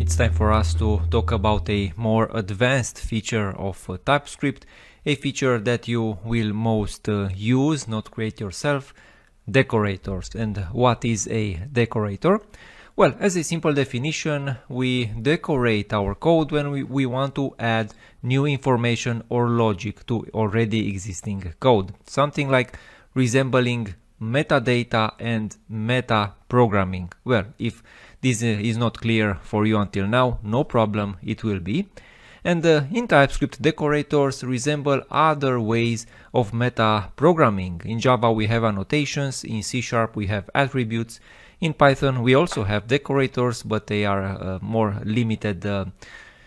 it's time for us to talk about a more advanced feature of TypeScript, a feature that you will most use, not create yourself, decorators. And what is a decorator? Well, as a simple definition, we decorate our code when we want to add new information or logic to already existing code. Something like resembling metadata and meta programming. Well, if this is not clear for you until now, no problem, it will be. And in TypeScript, decorators resemble other ways of meta programming. In Java we have annotations, in C# we have attributes, in Python we also have decorators, but they are more limited,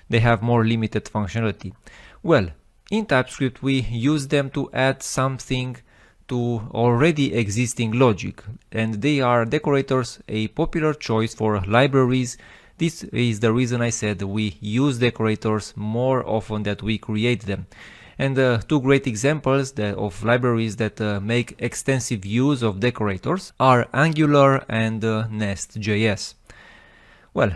they have more limited functionality. Well, in TypeScript we use them to add something to already existing logic, and they are decorators, a popular choice for libraries. This is the reason I said we use decorators more often than we create them. And two great examples of libraries that make extensive use of decorators are Angular and Nest.js. Well,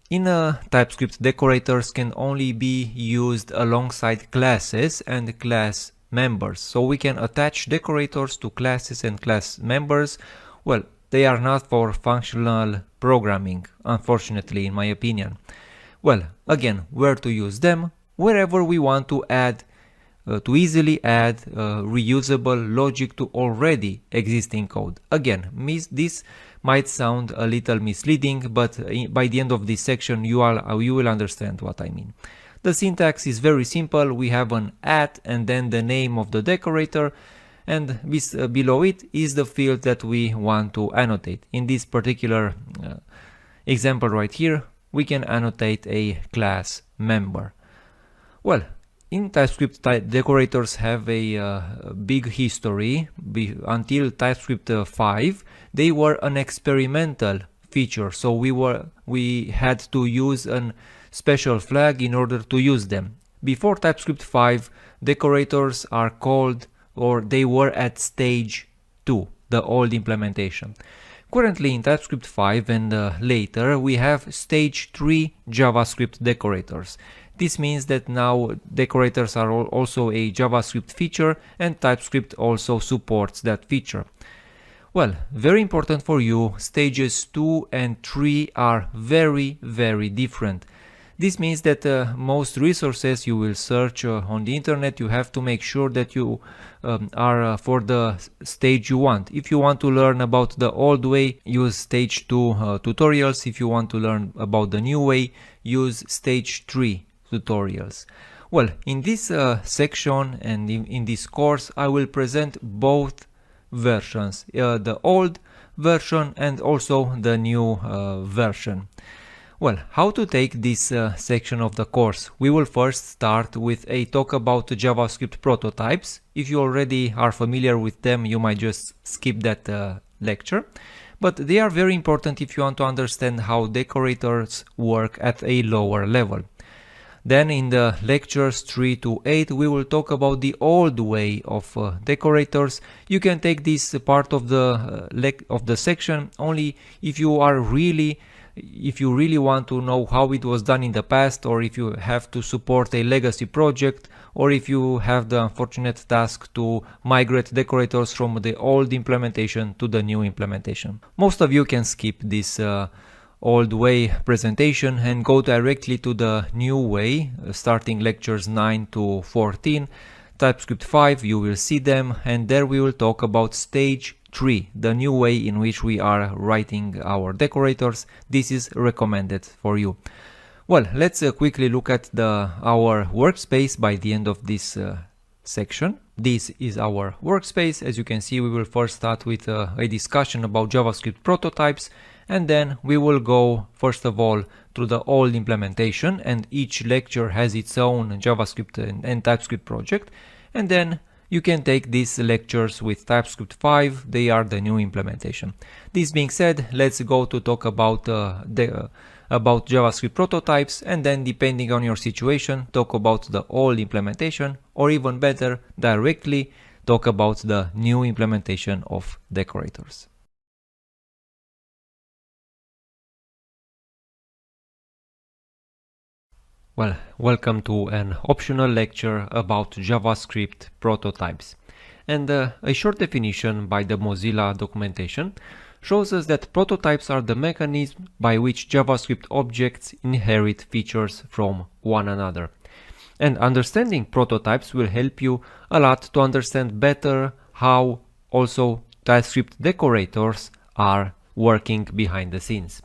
in TypeScript, decorators can only be used alongside classes and class members. So we can attach decorators to classes and class members. Well, they are not for functional programming, unfortunately, in my opinion. Well, again, where to use them? Wherever we want to add, to easily add reusable logic to already existing code. Again, this might sound a little misleading, but by the end of this section you will understand what I mean. The syntax is very simple. We have an @ and then the name of the decorator, and below it is the field that we want to annotate. In this particular example right here, we can annotate a class member. Well, in TypeScript, decorators have a big history. Until TypeScript 5, they were an experimental feature, so we had to use an special flag in order to use them. Before TypeScript 5, decorators are called, or they were at stage 2, the old implementation. Currently in TypeScript 5 and later we have stage 3 JavaScript decorators. This means that now decorators are also a JavaScript feature, and TypeScript also supports that feature. Well, very important for you, stages 2 and 3 are very, very different. This means that most resources you will search on the internet, you have to make sure that you are for the stage you want. If you want to learn about the old way, use stage 2 tutorials. If you want to learn about the new way, use stage 3 tutorials. Well, in this section and in this course, I will present both versions, the old version and also the new version. Well, how to take this section of the course? We will first start with a talk about JavaScript prototypes. If you already are familiar with them, you might just skip that lecture. But they are very important if you want to understand how decorators work at a lower level. Then in the lectures 3 to 8, we will talk about the old way of decorators. You can take this part of the section only if you really want to know how it was done in the past, or if you have to support a legacy project, or if you have the unfortunate task to migrate decorators from the old implementation to the new implementation. Most of you can skip this old way presentation and go directly to the new way, starting lectures 9 to 14. TypeScript 5, you will see them, and there we will talk about stage 3, the new way in which we are writing our decorators. This is recommended for you. Well, let's quickly look at our workspace by the end of this section. This is our workspace. As you can see, we will first start with a discussion about JavaScript prototypes, and then we will go first of all through the old implementation, and each lecture has its own JavaScript and TypeScript project, and then you can take these lectures with TypeScript 5, they are the new implementation. This being said, let's go to talk about JavaScript prototypes, and then depending on your situation, talk about the old implementation, or even better, directly talk about the new implementation of decorators. Well, welcome to an optional lecture about JavaScript prototypes. And a short definition by the Mozilla documentation shows us that prototypes are the mechanism by which JavaScript objects inherit features from one another. And understanding prototypes will help you a lot to understand better how also TypeScript decorators are working behind the scenes.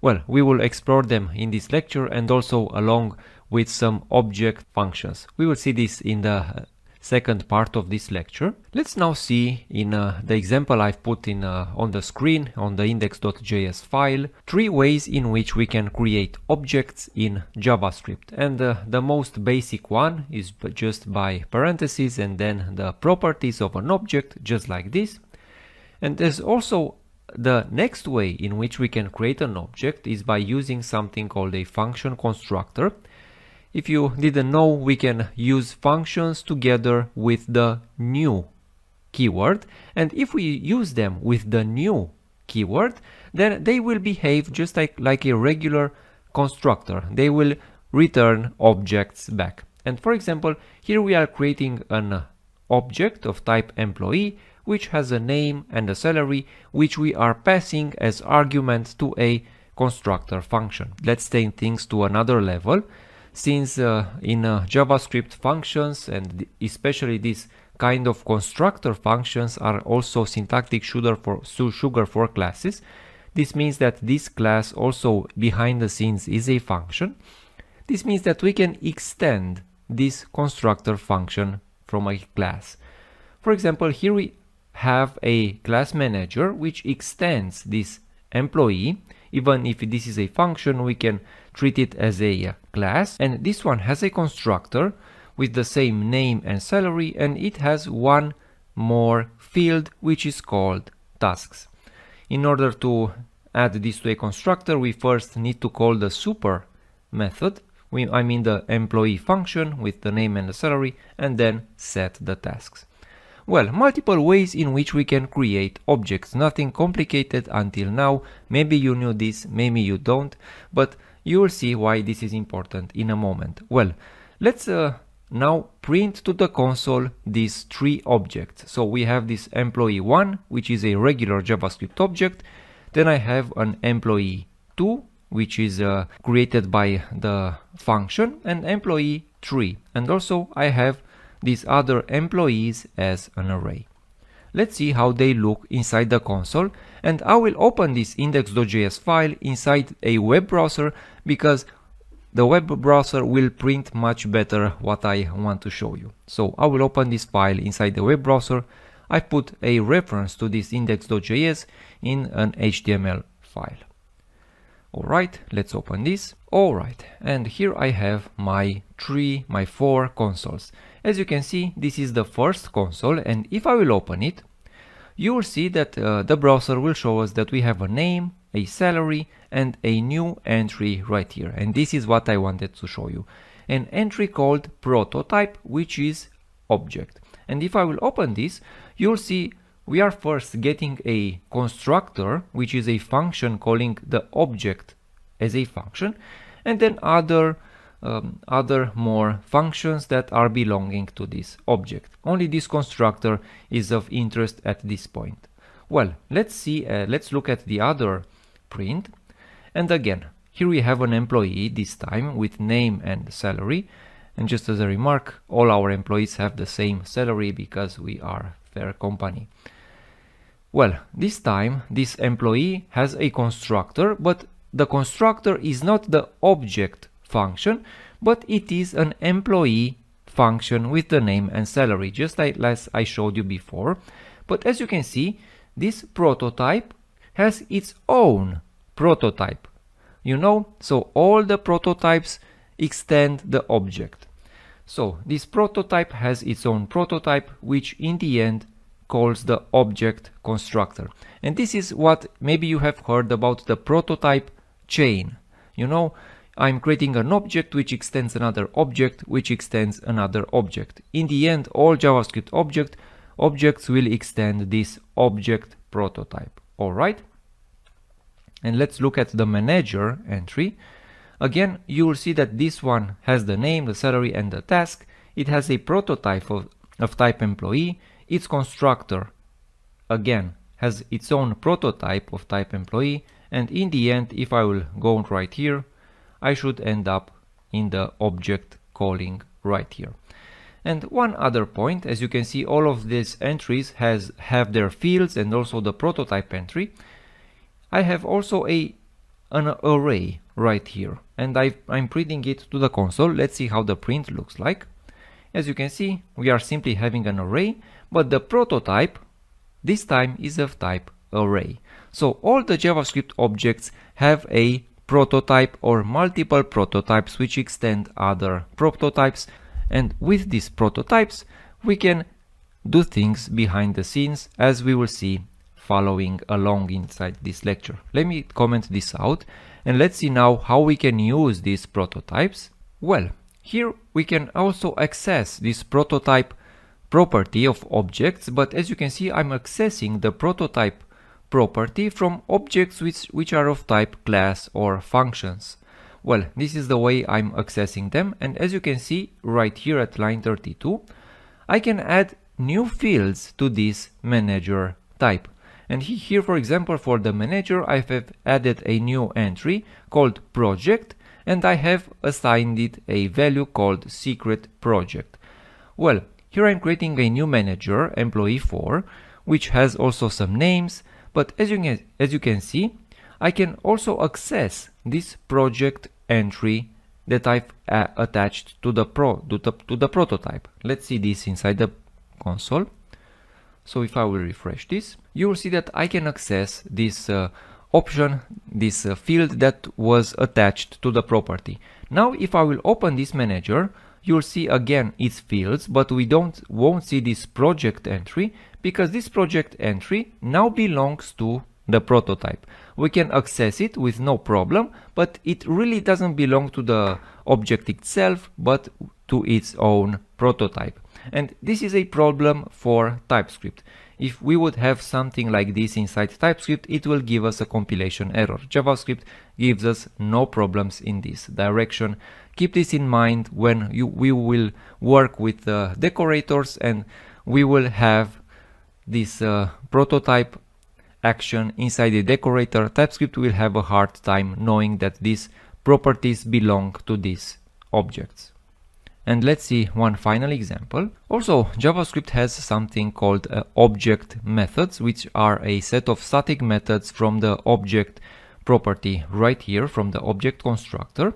Well, we will explore them in this lecture and also along with some object functions. We will see this in the second part of this lecture. Let's now see in the example I've put in on the screen on the index.js file 3 ways in which we can create objects in JavaScript. And the most basic one is just by parentheses and then the properties of an object, just like this. And there's also the next way in which we can create an object is by using something called a function constructor. If you didn't know, we can use functions together with the new keyword, and if we use them with the new keyword, then they will behave just like a regular constructor. They will return objects back. And for example, here we are creating an object of type employee which has a name and a salary, which we are passing as argument to a constructor function. Let's take things to another level. Since in JavaScript functions and especially this kind of constructor functions are also syntactic sugar for classes, this means that this class also behind the scenes is a function. This means that we can extend this constructor function from a class. For example, here we have a class manager which extends this employee. Even if this is a function, we can treat it as a class, and this one has a constructor with the same name and salary, and it has one more field which is called tasks. In order to add this to a constructor, we first need to call the super method, I mean the employee function with the name and the salary, and then set the tasks. Well, multiple ways in which we can create objects. Nothing complicated until now. Maybe you knew this, maybe you don't, but you will see why this is important in a moment. Well, let's now print to the console these 3 objects. So we have this employee 1, which is a regular JavaScript object. Then I have an employee 2, which is created by the function, and employee 3. And also I have these other employees as an array. Let's see how they look inside the console, and I will open this index.js file inside a web browser because the web browser will print much better what I want to show you. So I will open this file inside the web browser. I put a reference to this index.js in an HTML file. Alright, let's open this. Alright, and here I have my 4 consoles. As you can see, this is the first console, and if I will open it, you will see that the browser will show us that we have a name, a salary, and a new entry right here. And this is what I wanted to show you. An entry called prototype, which is object. And if I will open this, you'll see we are first getting a constructor, which is a function calling the object as a function, and then other more functions that are belonging to this object. Only this constructor is of interest at this point. Well, let's look at the other print. And again, here we have an employee, this time with name and salary. And just as a remark, all our employees have the same salary because we are fair company. Well, this time this employee has a constructor, but the constructor is not the object function, but it is an employee function with the name and salary, just like as I showed you before. But as you can see, this prototype has its own prototype. You know, so all the prototypes extend the object. So this prototype has its own prototype, which in the end calls the object constructor. And this is what maybe you have heard about the prototype chain. You know, I'm creating an object which extends another object, which extends another object. In the end, all JavaScript objects will extend this object prototype. All right. And let's look at the manager entry. Again, you will see that this one has the name, the salary, and the task. It has a prototype of type employee. Its constructor, again, has its own prototype of type employee. And in the end, if I will go right here, I should end up in the object calling right here. And one other point, as you can see, all of these entries have their fields and also the prototype entry. I have also an array right here, and I'm printing it to the console. Let's see how the print looks like. As you can see, we are simply having an array, but the prototype this time is of type array. So all the JavaScript objects have a prototype or multiple prototypes which extend other prototypes, and with these prototypes we can do things behind the scenes, as we will see following along inside this lecture. Let me comment this out and let's see now how we can use these prototypes. Well, here we can also access this prototype property of objects, but as you can see, I'm accessing the prototype property from objects which are of type class or functions. Well, this is the way I'm accessing them, and as you can see right here at line 32, I can add new fields to this manager type. And here, for example, for the manager, I have added a new entry called project, and I have assigned it a value called secret project. Well, here I'm creating a new manager, employee 4, which has also some names, but as you can see, I can also access this project entry that I've attached to the prototype. Let's see this inside the console. So if I will refresh this, you will see that I can access this option, this field that was attached to the property. Now if I will open this manager, you'll see again its fields, but we won't see this project entry because this project entry now belongs to the prototype. We can access it with no problem, but it really doesn't belong to the object itself, but to its own prototype. And this is a problem for TypeScript. If we would have something like this inside TypeScript, it will give us a compilation error. JavaScript gives us no problems in this direction. Keep this in mind when we will work with decorators and we will have this prototype action inside the decorator. TypeScript will have a hard time knowing that these properties belong to these objects. And let's see one final example. Also, JavaScript has something called object methods, which are a set of static methods from the object property right here from the object constructor.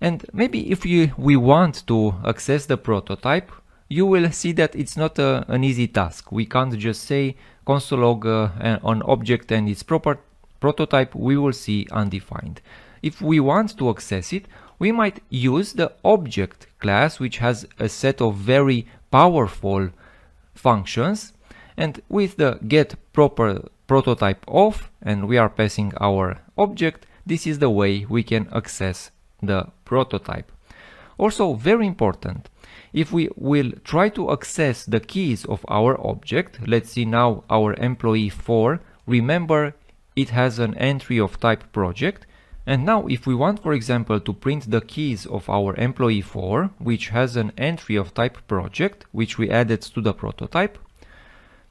And maybe if we want to access the prototype, you will see that it's not an easy task. We can't just say console log on object and its prototype, we will see undefined. If we want to access it, we might use the object class, which has a set of very powerful functions, and with the get prototype off, and we are passing our object, this is the way we can access the prototype. Also very important, if we will try to access the keys of our object, let's see now our employee 4, remember it has an entry of type project. And now if we want, for example, to print the keys of our employee 4, which has an entry of type project, which we added to the prototype,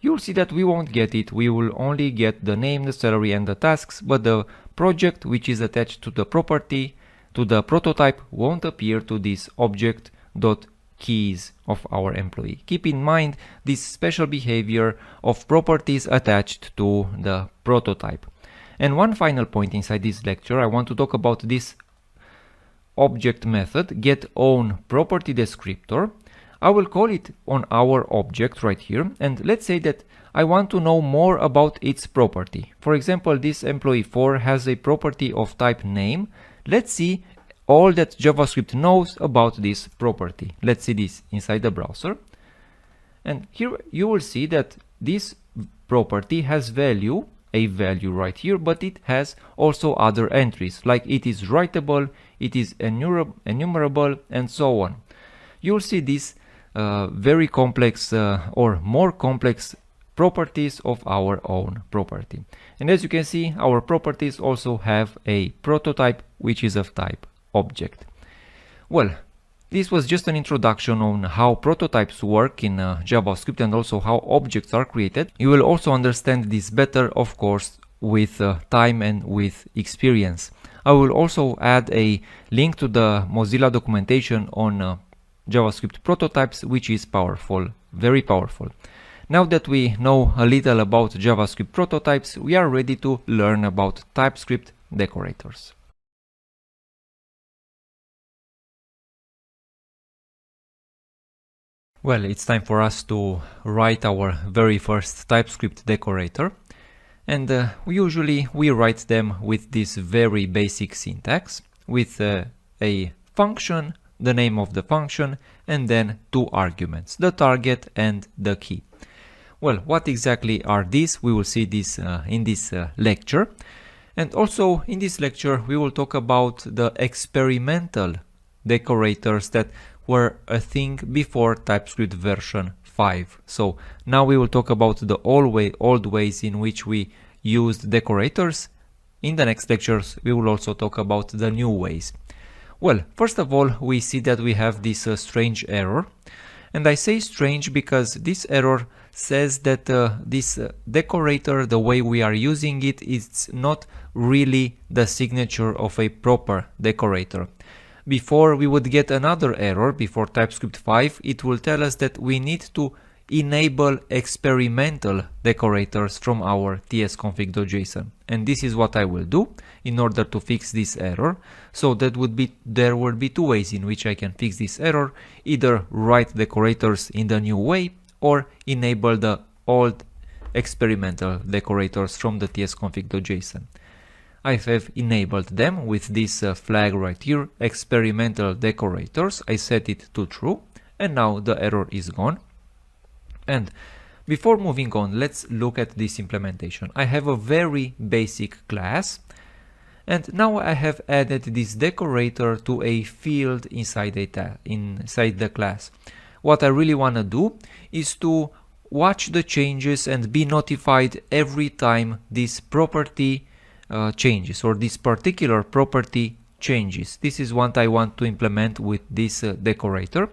you'll see that we won't get it. We will only get the name, the salary, and the tasks, but the project which is attached to the property, to the prototype, won't appear to this object.keys of our employee. Keep in mind this special behavior of properties attached to the prototype. And one final point inside this lecture, I want to talk about this object method, getOwnPropertyDescriptor. I will call it on our object right here, and let's say that I want to know more about its property. For example, this employee 4 has a property of type name. Let's see all that JavaScript knows about this property. Let's see this inside the browser. And here you will see that this property has a value right here, but it has also other entries, like it is writable, it is enumerable, and so on. You'll see these very complex or more complex properties of our own property. And as you can see, our properties also have a prototype which is of type object. Well, this was just an introduction on how prototypes work in JavaScript and also how objects are created. You will also understand this better, of course, with time and with experience. I will also add a link to the Mozilla documentation on JavaScript prototypes, which is powerful, very powerful. Now that we know a little about JavaScript prototypes, we are ready to learn about TypeScript decorators. Well, it's time for us to write our very first TypeScript decorator. And usually we write them with this very basic syntax, with a function, the name of the function, and then two arguments, the target and the key. Well, what exactly are these? We will see this in this lecture. And also in this lecture we will talk about the experimental decorators that were a thing before TypeScript version 5. So now we will talk about the old ways in which we used decorators. In the next lectures we will also talk about the new ways. Well, first of all, we see that we have this strange error. And I say strange because this error says that this decorator, the way we are using it, is not really the signature of a proper decorator. Before we would get another error, before TypeScript 5, it will tell us that we need to enable experimental decorators from our tsconfig.json. And this is what I will do in order to fix this error. So there would be two ways in which I can fix this error: either write decorators in the new way or enable the old experimental decorators from the tsconfig.json. I have enabled them with this flag right here, experimental decorators. I set it to true, and now the error is gone. And before moving on, let's look at this implementation. I have a very basic class, and now I have added this decorator to a field inside the class. What I really want to do is to watch the changes and be notified every time this property changes, or this particular property changes. This is what I want to implement with this decorator.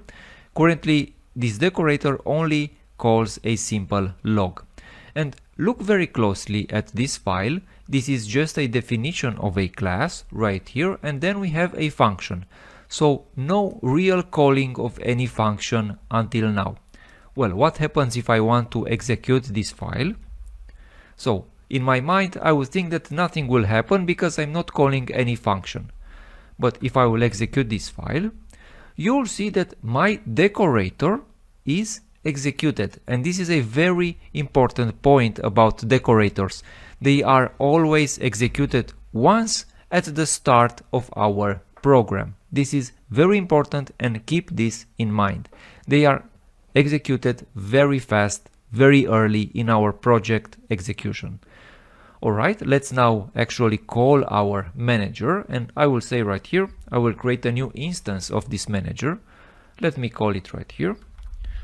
Currently, this decorator only calls a simple log. And look very closely at this file. This is just a definition of a class right here, and then we have a function. So no real calling of any function until now. Well, what happens if I want to execute this file? So in my mind, I would think that nothing will happen because I'm not calling any function. But if I will execute this file, you'll see that my decorator is executed. And this is a very important point about decorators. They are always executed once at the start of our program. This is very important, and keep this in mind. They are executed very fast, very early in our project execution. Alright, let's now actually call our manager, and I will say right here, I will create a new instance of this manager. Let me call it right here.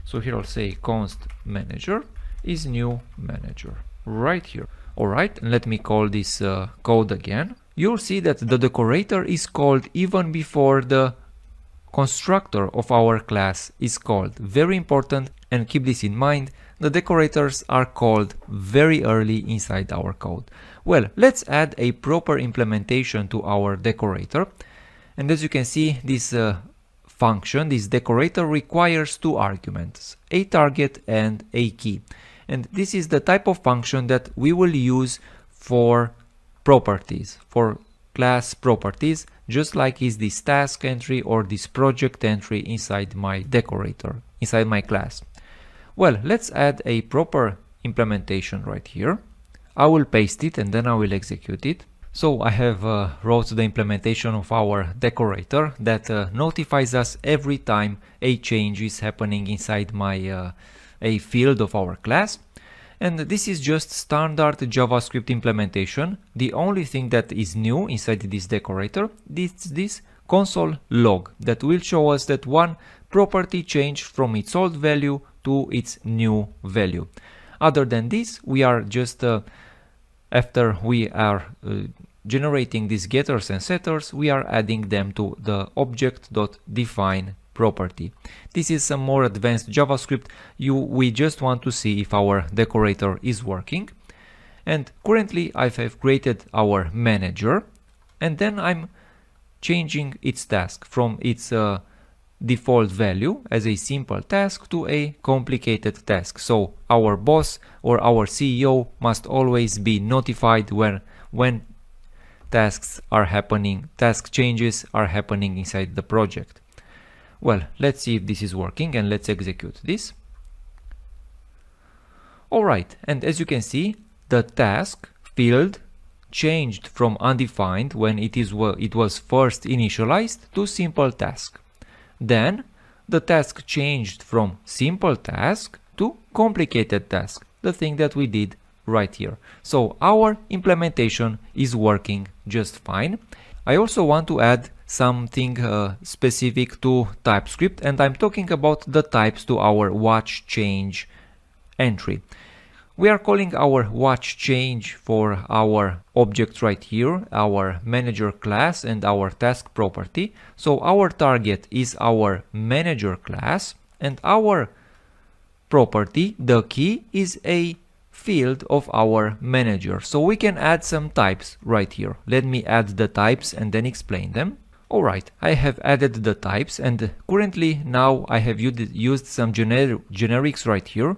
So here I'll say const manager is new manager right here. Alright, and let me call this code again. You'll see that the decorator is called even before the constructor of our class is called. Very important, and keep this in mind. The decorators are called very early inside our code. Well, let's add a proper implementation to our decorator. And as you can see, this function, this decorator, requires two arguments, a target and a key. And this is the type of function that we will use for properties, for class properties, just like is this task entry or this project entry inside my decorator, inside my class. Well, let's add a proper implementation right here. I will paste it and then I will execute it. So I have wrote the implementation of our decorator that notifies us every time a change is happening inside my a field of our class. And this is just standard JavaScript implementation. The only thing that is new inside this decorator is this console log that will show us that one property changed from its old value to its new value. Other than this, we are just after we are generating these getters and setters, we are adding them to the object.define property. This is some more advanced JavaScript. We just want to see if our decorator is working. And currently I have created our manager, and then I'm changing its task from its default value as a simple task to a complicated task. So our boss or our CEO must always be notified when tasks are happening, task changes are happening inside the project. Well, let's see if this is working, and let's execute this. Alright, and as you can see, the task field changed from undefined when it was first initialized to simple task. Then the task changed from simple task to complicated task, the thing that we did right here. So our implementation is working just fine. I also want to add something specific to TypeScript, and I'm talking about the types to our watch change entry. We are calling our watch change for our object right here, our manager class and our task property. So our target is our manager class, and our property, the key, is a field of our manager. So we can add some types right here. Let me add the types and then explain them. Alright, I have added the types, and currently now I have used some generics right here.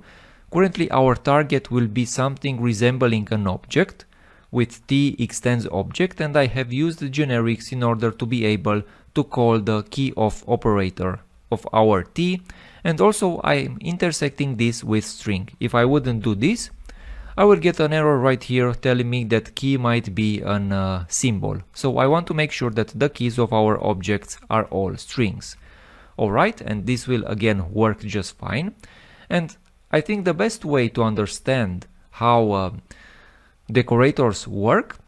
Currently our target will be something resembling an object with t extends object, and I have used the generics in order to be able to call the key of operator of our t, and also I'm intersecting this with string. If I wouldn't do this, I will get an error right here telling me that key might be a symbol. So I want to make sure that the keys of our objects are all strings. Alright, and this will again work just fine. And I think the best way to understand how decorators work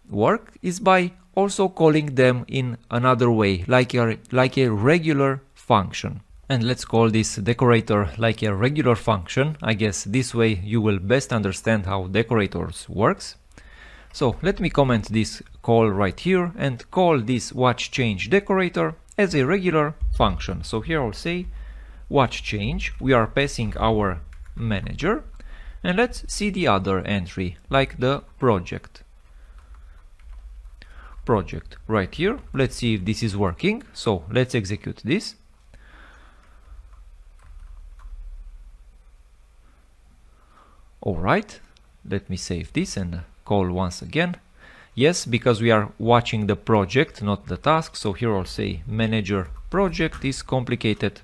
is by also calling them in another way, like a regular function. And let's call this decorator like a regular function. I guess this way you will best understand how decorators works. So let me comment this call right here and call this watch change decorator as a regular function. So here I'll say watch change. We are passing our manager, and let's see the other entry, like the project right here. Let's see if this is working. So let's execute this. Alright, let me save this and call once again. Yes, because we are watching the project, not the task. So here I'll say manager project is complicated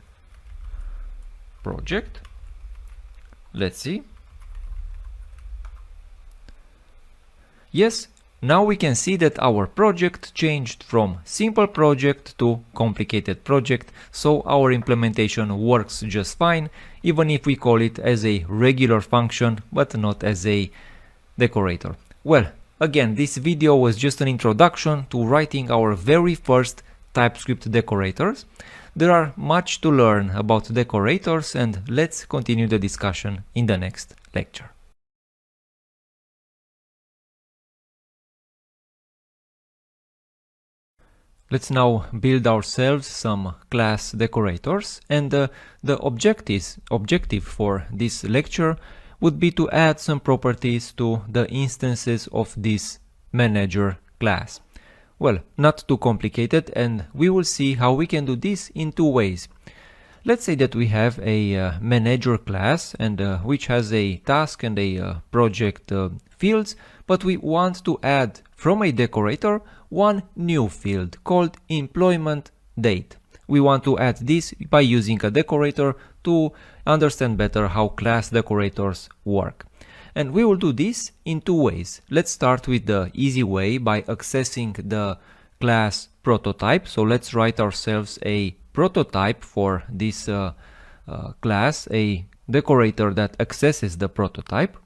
project. Let's see. Yes, now we can see that our project changed from simple project to complicated project, so our implementation works just fine, even if we call it as a regular function, but not as a decorator. Well, again, this video was just an introduction to writing our very first TypeScript decorators. There are much to learn about decorators, and let's continue the discussion in the next lecture. Let's now build ourselves some class decorators, and the objective for this lecture would be to add some properties to the instances of this manager class. Well, not too complicated, and we will see how we can do this in two ways. Let's say that we have a manager class, and which has a task and a project fields, but we want to add from a decorator one new field called employment date. We want to add this by using a decorator to understand better how class decorators work. And we will do this in two ways. Let's start with the easy way by accessing the class prototype. So let's write ourselves a prototype for this class, a decorator that accesses the prototype.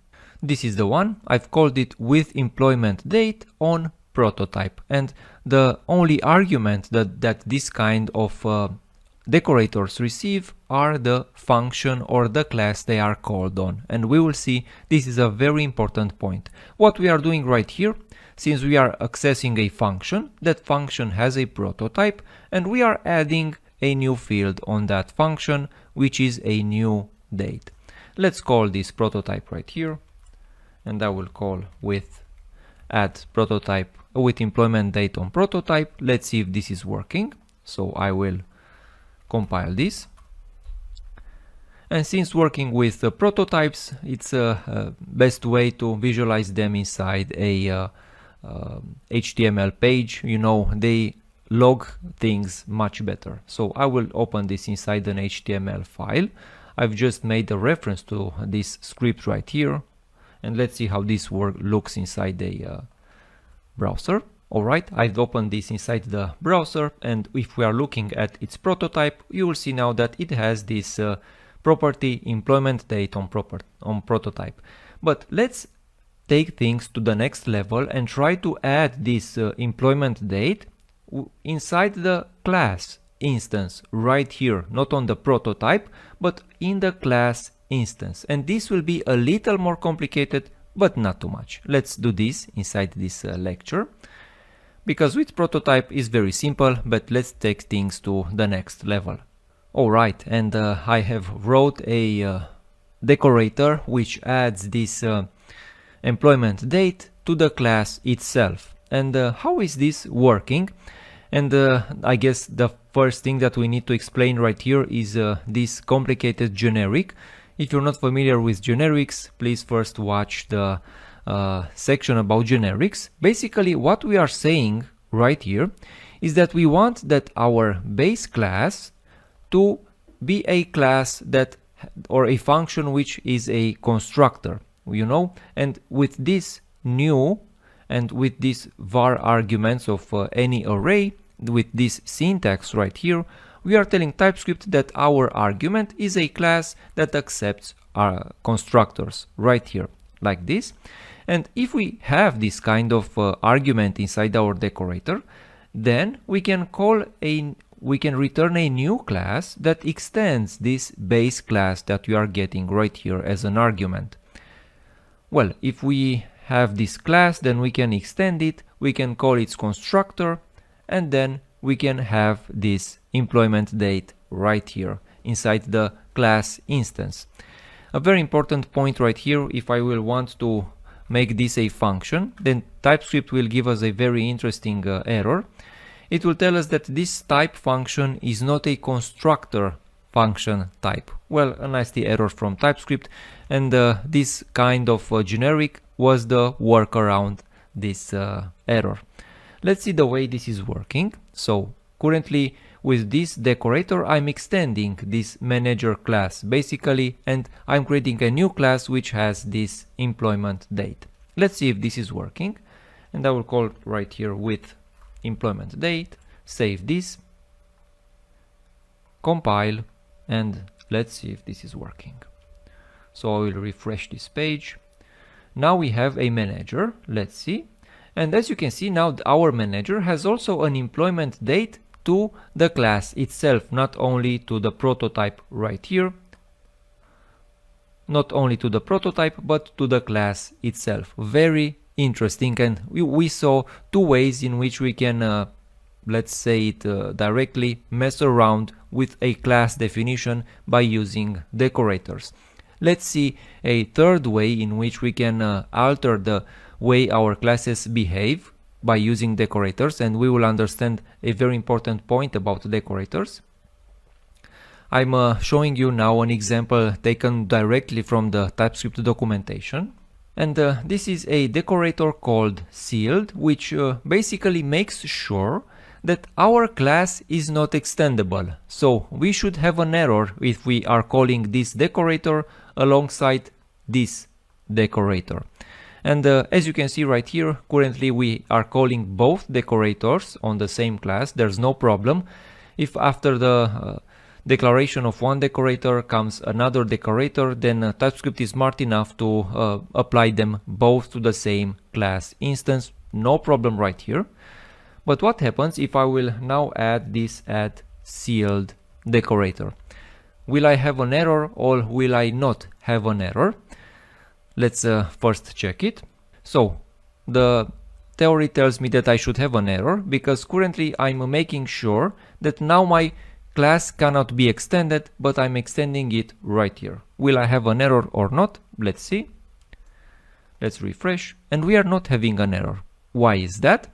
This is the one. I've called it with employment date on prototype, and the only argument that this kind of decorators receive are the function or the class they are called on, and we will see this is a very important point. What we are doing right here, since we are accessing a function, that function has a prototype, and we are adding a new field on that function, which is a new date. Let's call this prototype right here, and I will call with add prototype with employment date on prototype. Let's see if this is working. So I will compile this. And since working with prototypes, it's a best way to visualize them inside a HTML page. You know, they log things much better. So I will open this inside an HTML file. I've just made a reference to this script right here, and let's see how this looks inside the browser. Alright, I've opened this inside the browser, and if we are looking at its prototype, you will see now that it has this property employment date on prototype. But let's take things to the next level and try to add this employment date inside the class instance right here, not on the prototype, but in the class instance. And this will be a little more complicated, but not too much. Let's do this inside this lecture, because with prototype is very simple, but let's take things to the next level. Alright, and I have wrote a decorator which adds this employment date to the class itself. And how is this working? And I guess the first thing that we need to explain right here is this complicated generic. If you're not familiar with generics, please first watch the section about generics. Basically, what we are saying right here is that we want that our base class to be a class that, or a function which is a constructor, you know, and with this new and with these var arguments of any array, with this syntax right here, we are telling TypeScript that our argument is a class that accepts our constructors right here, like this. And if we have this kind of argument inside our decorator, then we can return a new class that extends this base class that we are getting right here as an argument. Well, if we have this class, then we can extend it, we can call its constructor, and then we can have this employment date right here inside the class instance. A very important point right here, if I will want to make this a function, then TypeScript will give us a very interesting error. It will tell us that this type function is not a constructor function type. Well, a nasty error from TypeScript, and this kind of generic was the workaround this error. Let's see the way this is working. So currently with this decorator, I'm extending this manager class basically, and I'm creating a new class which has this employment date. Let's see if this is working, and I will call it right here with employment date, save this, compile, and let's see if this is working. So I will refresh this page. Now we have a manager. Let's see. And as you can see now, our manager has also an employment date to the class itself, not only to the prototype right here, not only to the prototype, but to the class itself. Very interesting, and we saw two ways in which we can, let's say it directly, mess around with a class definition by using decorators. Let's see a third way in which we can alter the way our classes behave by using decorators, and we will understand a very important point about decorators. I'm showing you now an example taken directly from the TypeScript documentation, and this is a decorator called sealed, which basically makes sure that our class is not extendable. So we should have an error if we are calling this decorator alongside this decorator. And as you can see right here, currently we are calling both decorators on the same class. There's no problem. If after the declaration of one decorator comes another decorator, then TypeScript is smart enough to apply them both to the same class instance. No problem right here. But what happens if I will now add this add sealed decorator? Will I have an error or will I not have an error? Let's first check it. So the theory tells me that I should have an error, because currently I'm making sure that now my class cannot be extended, but I'm extending it right here. Will I have an error or not? Let's see. Let's refresh, and we are not having an error. Why is that?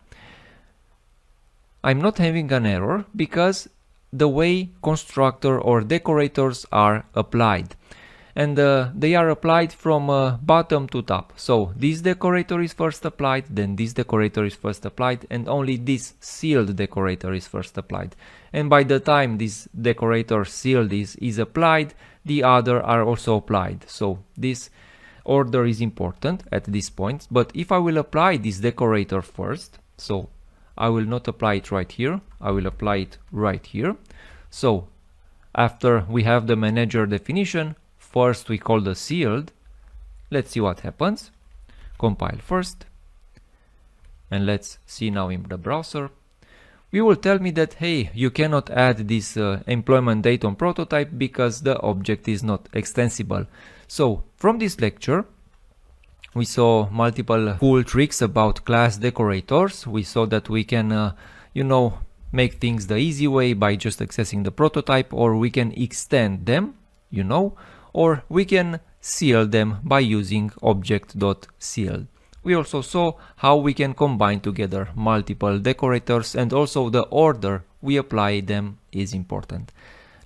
I'm not having an error because the way constructor or decorators are applied. And they are applied from bottom to top. So this decorator is first applied, then this decorator is first applied, and only this sealed decorator is first applied. And by the time this decorator sealed is applied, the other are also applied. So this order is important at this point. But if I will apply this decorator first, so I will not apply it right here, I will apply it right here. So after we have the manager definition, first we call the sealed. Let's see what happens. Compile first. And let's see now in the browser. We will tell me that, hey, you cannot add this employment date on prototype because the object is not extensible. So from this lecture, we saw multiple cool tricks about class decorators. We saw that we can, make things the easy way by just accessing the prototype, or we can extend them, or we can seal them by using object.seal. We also saw how we can combine together multiple decorators, and also the order we apply them is important.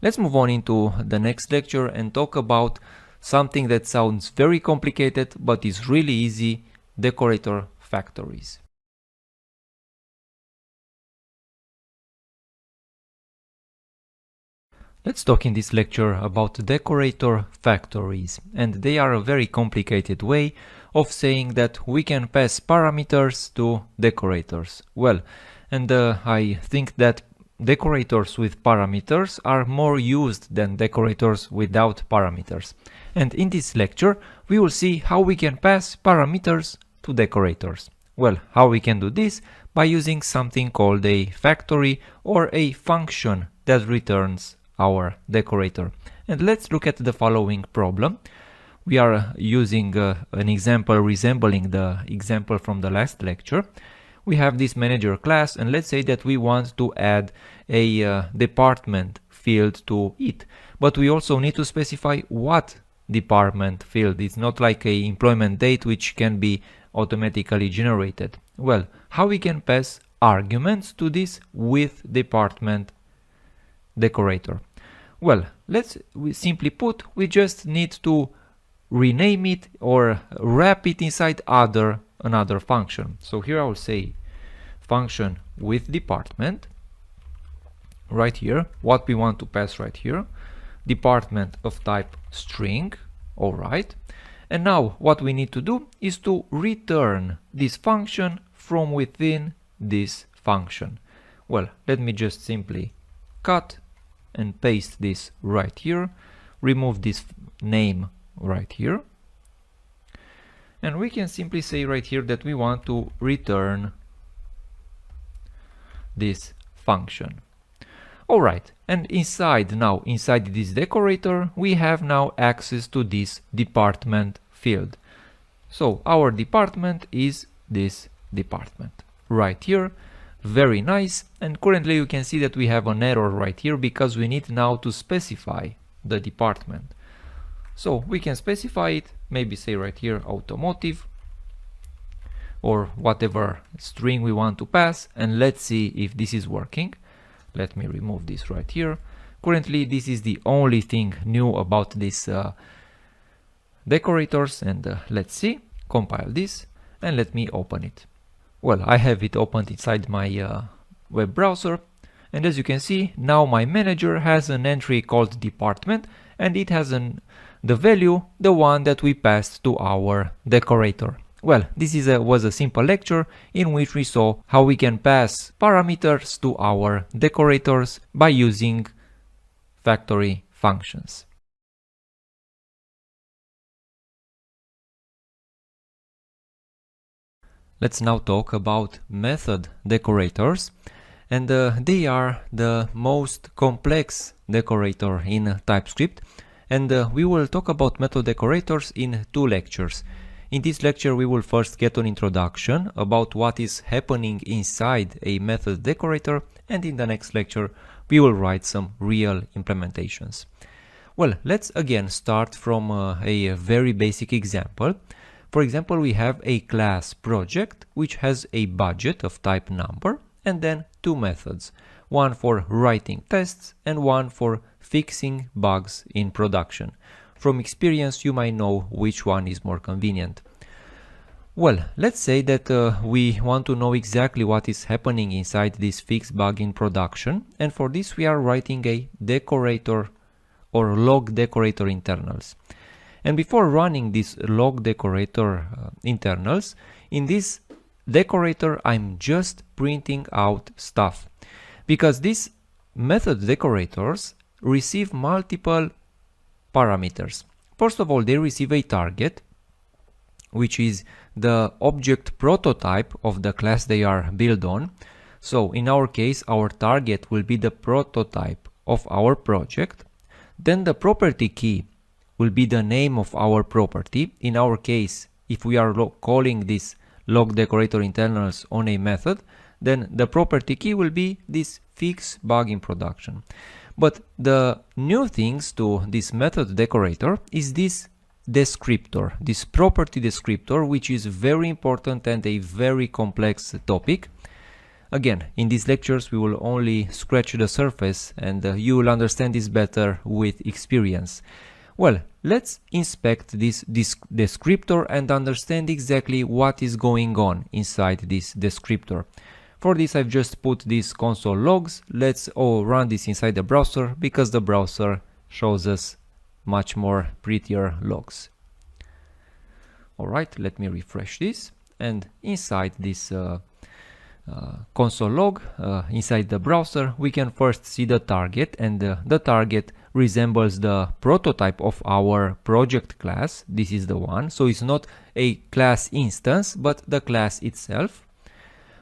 Let's move on into the next lecture and talk about something that sounds very complicated but is really easy: decorator factories. Let's talk in this lecture about decorator factories, and they are a very complicated way of saying that we can pass parameters to decorators. Well, and I think that decorators with parameters are more used than decorators without parameters. And in this lecture, we will see how we can pass parameters to decorators. Well, how we can do this? By using something called a factory, or a function that returns our decorator. And let's look at the following problem. We are using an example resembling the example from the last lecture. We have this manager class, and let's say that we want to add a department field to it. But we also need to specify what department field. It's not like a employment date which can be automatically generated. Well, how we can pass arguments to this with department decorator? Well, simply put, we just need to rename it or wrap it inside another function. So here I will say function with department right here. What we want to pass right here, department of type string. All right. And now what we need to do is to return this function from within this function. Well, let me just simply cut and paste this right here, remove this name right here, and we can simply say right here that we want to return this function. Alright, and inside this decorator we have now access to this department field. So our department is this department right here. Very nice. And currently you can see that we have an error right here because we need now to specify the department. So we can specify it, maybe say right here automotive, or whatever string we want to pass, and let's see if this is working. Let me remove this right here. Currently this is the only thing new about these decorators, and let's see. Compile this and let me open it. Well, I have it opened inside my web browser, and as you can see, now my manager has an entry called department, and it has the value, the one that we passed to our decorator. Well, this was a simple lecture in which we saw how we can pass parameters to our decorators by using factory functions. Let's now talk about method decorators, and they are the most complex decorator in TypeScript, and we will talk about method decorators in 2 lectures. In this lecture we will first get an introduction about what is happening inside a method decorator, and in the next lecture we will write some real implementations. Well, let's again start from a very basic example. For example, we have a class project which has a budget of type number and then two methods, one for writing tests and one for fixing bugs in production. From experience you might know which one is more convenient. Well, let's say that we want to know exactly what is happening inside this fixed bug in production, and for this we are writing a decorator or log decorator internals. And before running this log decorator internals, in this decorator I'm just printing out stuff, because these method decorators receive multiple parameters. First of all, they receive a target, which is the object prototype of the class they are built on. So in our case, our target will be the prototype of our project. Then the property key will be the name of our property. In our case, if we are calling this log decorator internals on a method, then the property key will be this fix bug in production. But the new things to this method decorator is this descriptor, this property descriptor, which is very important and a very complex topic. Again, in these lectures we will only scratch the surface, and you will understand this better with experience. Well, let's inspect this descriptor and understand exactly what is going on inside this descriptor. For this I've just put these console logs. Let's run this inside the browser, because the browser shows us much more prettier logs. Alright, let me refresh this, and inside this console log, inside the browser, we can first see the target, and the target resembles the prototype of our project class. This is the one, so it's not a class instance but the class itself.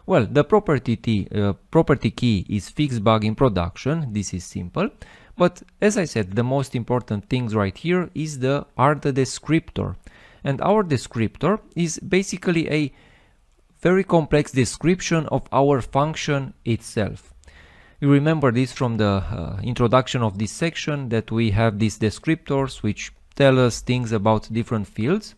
Well, the property key is fix bug in production. This is simple, but as I said, the most important things right here are the descriptor, and our descriptor is basically a very complex description of our function itself. You remember this from the introduction of this section, that we have these descriptors which tell us things about different fields.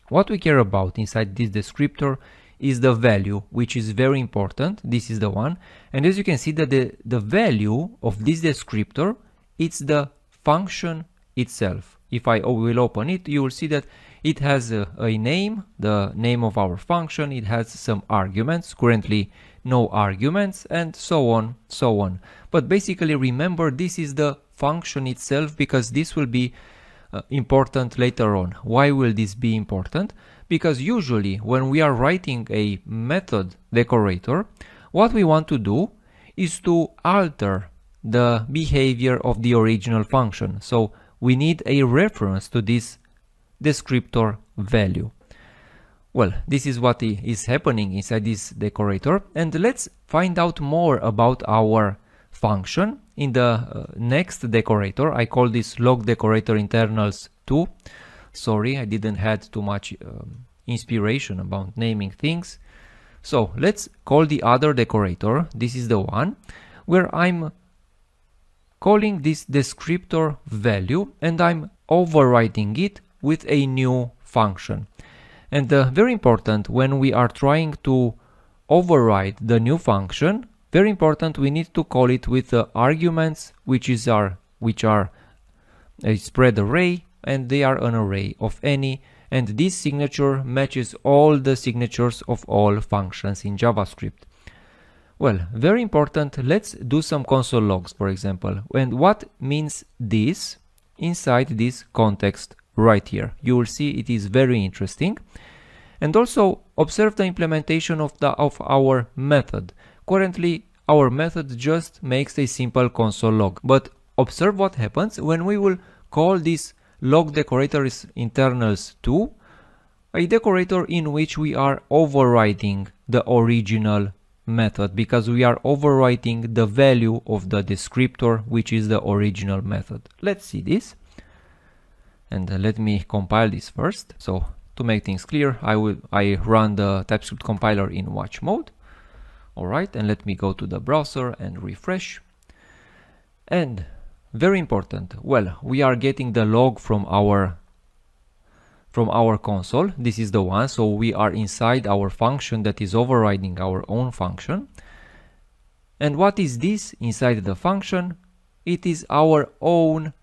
What we care about inside this descriptor is the value, which is very important. This is the one, and as you can see that the value of this descriptor, it's the function itself. If I will open it, you will see that it has a name, the name of our function, it has some arguments, currently no arguments, and so on, so on. But basically remember, this is the function itself, because this will be important later on. Why will this be important? Because usually when we are writing a method decorator, what we want to do is to alter the behavior of the original function. So we need a reference to this descriptor value. Well, this is what is happening inside this decorator, and let's find out more about our function in the next decorator. I call this log decorator internals 2. Sorry, I didn't have too much inspiration about naming things. So let's call the other decorator. This is the one where I'm calling this descriptor value, and I'm overriding it with a new function. And very important, when we are trying to override the new function, very important, we need to call it with arguments which are a spread array, and they are an array of any, and this signature matches all the signatures of all functions in JavaScript. Well, very important, let's do some console logs, for example. And what means this inside this context right here? You will see it is very interesting. And also observe the implementation of our method. Currently our method just makes a simple console log, but observe what happens when we will call this log decorators internals 2, a decorator in which we are overriding the original method, because we are overwriting the value of the descriptor, which is the original method. Let's see this, and let me compile this first. So to make things clear, I run the TypeScript compiler in watch mode. Alright, and let me go to the browser and refresh. And very important, well, we are getting the log from our console. This is the one, so we are inside our function that is overriding our own function. And what is this inside the function? It is our own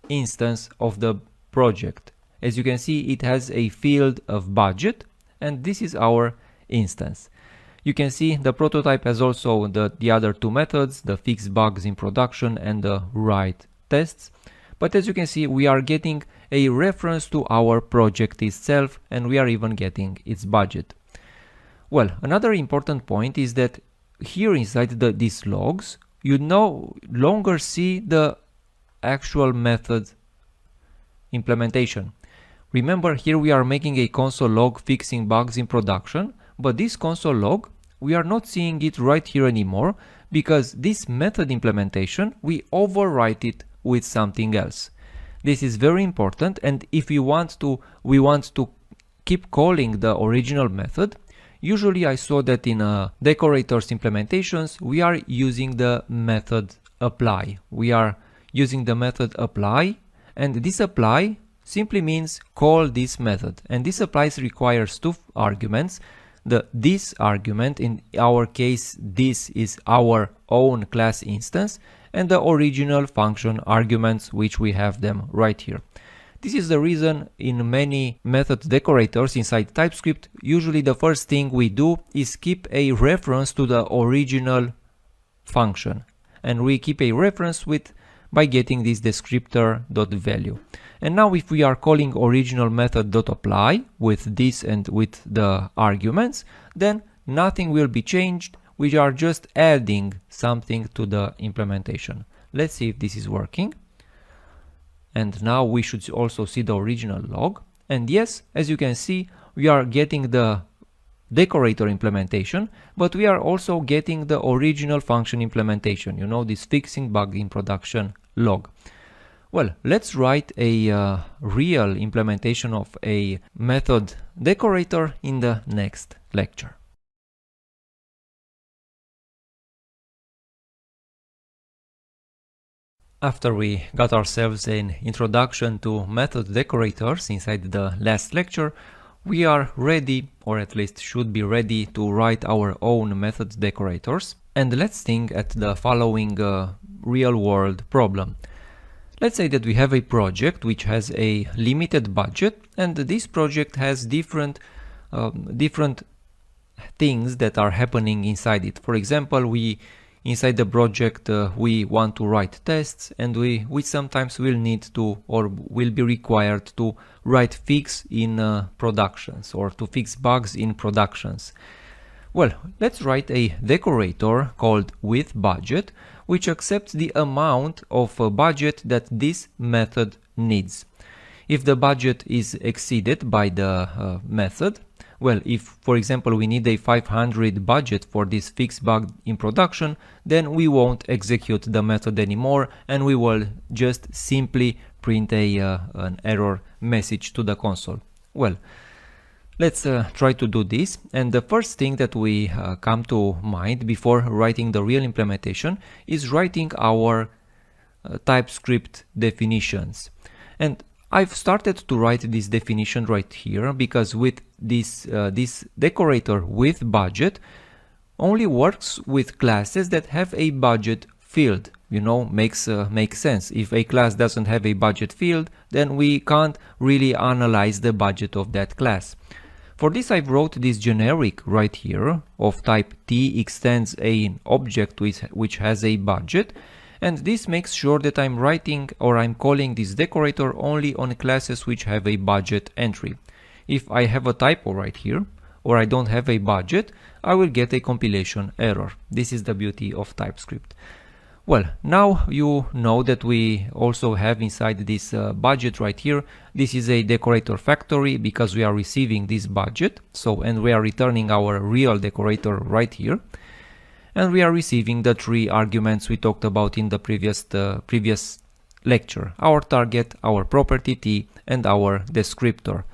instance of the project. As you can see, it has a field of budget, and this is our instance. You can see the prototype has also the other two methods, the fix bugs in production and the write tests. But as you can see, we are getting a reference to our project itself, and we are even getting its budget. Well, another important point is that here inside these logs, you no longer see the actual method implementation. Remember, here we are making a console log fixing bugs in production, but this console log, we are not seeing it right here anymore, because this method implementation, we overwrite it with something else. This is very important, and if we want to keep calling the original method, usually I saw that in Decorators implementations, we are using the method apply. We are using the method apply, and this apply simply means call this method. And this applies requires two arguments. The this argument, in our case, this is our own class instance, and the original function arguments, which we have them right here. This is the reason in many method decorators inside TypeScript, usually the first thing we do is keep a reference to the original function. And we keep a reference by getting this descriptor.value. And now if we are calling original method.apply with this and with the arguments, then nothing will be changed. We are just adding something to the implementation. Let's see if this is working. And now we should also see the original log. And yes, as you can see, we are getting the decorator implementation, but we are also getting the original function implementation, you know, this fixing bug in production log. Well, let's write a real implementation of a method decorator in the next lecture. After we got ourselves an introduction to method decorators inside the last lecture, we are ready, or at least should be ready, to write our own method decorators. And let's think at the following real-world problem. Let's say that we have a project which has a limited budget, and this project has different things that are happening inside it. For example, inside the project we want to write tests, and we sometimes will need to, or will be required to, write fix in productions, or to fix bugs in productions. Well, let's write a decorator called withBudget, which accepts the amount of budget that this method needs. If the budget is exceeded by the method, well, if for example we need a 500 budget for this fix bug in production, then we won't execute the method anymore, and we will just simply print an error message to the console. Well, let's try to do this, and the first thing that we come to mind before writing the real implementation is writing our TypeScript definitions. And I've started to write this definition right here because with this decorator with budget only works with classes that have a budget field. You know, makes sense. If a class doesn't have a budget field, then we can't really analyze the budget of that class. For this, I wrote this generic right here of type T extends an object which has a budget, and this makes sure that I'm writing, or I'm calling this decorator only on classes which have a budget entry. If I have a typo right here, or I don't have a budget, I will get a compilation error. This is the beauty of TypeScript. Well, now you know that we also have inside this budget right here. This is a decorator factory because we are receiving this budget. And we are returning our real decorator right here. And we are receiving the three arguments we talked about in the previous lecture. Our target, our property T, and our descriptor.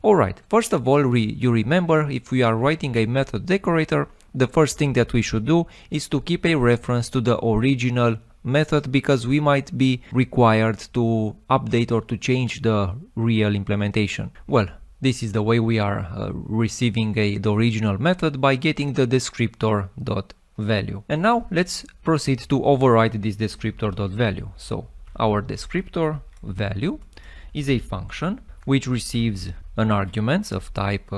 Alright, first of all, you remember if we are writing a method decorator, the first thing that we should do is to keep a reference to the original method, because we might be required to update or to change the real implementation. Well, this is the way we are receiving the original method, by getting the descriptor.value. And now let's proceed to override this descriptor.value. So our descriptor value is a function which receives an argument of type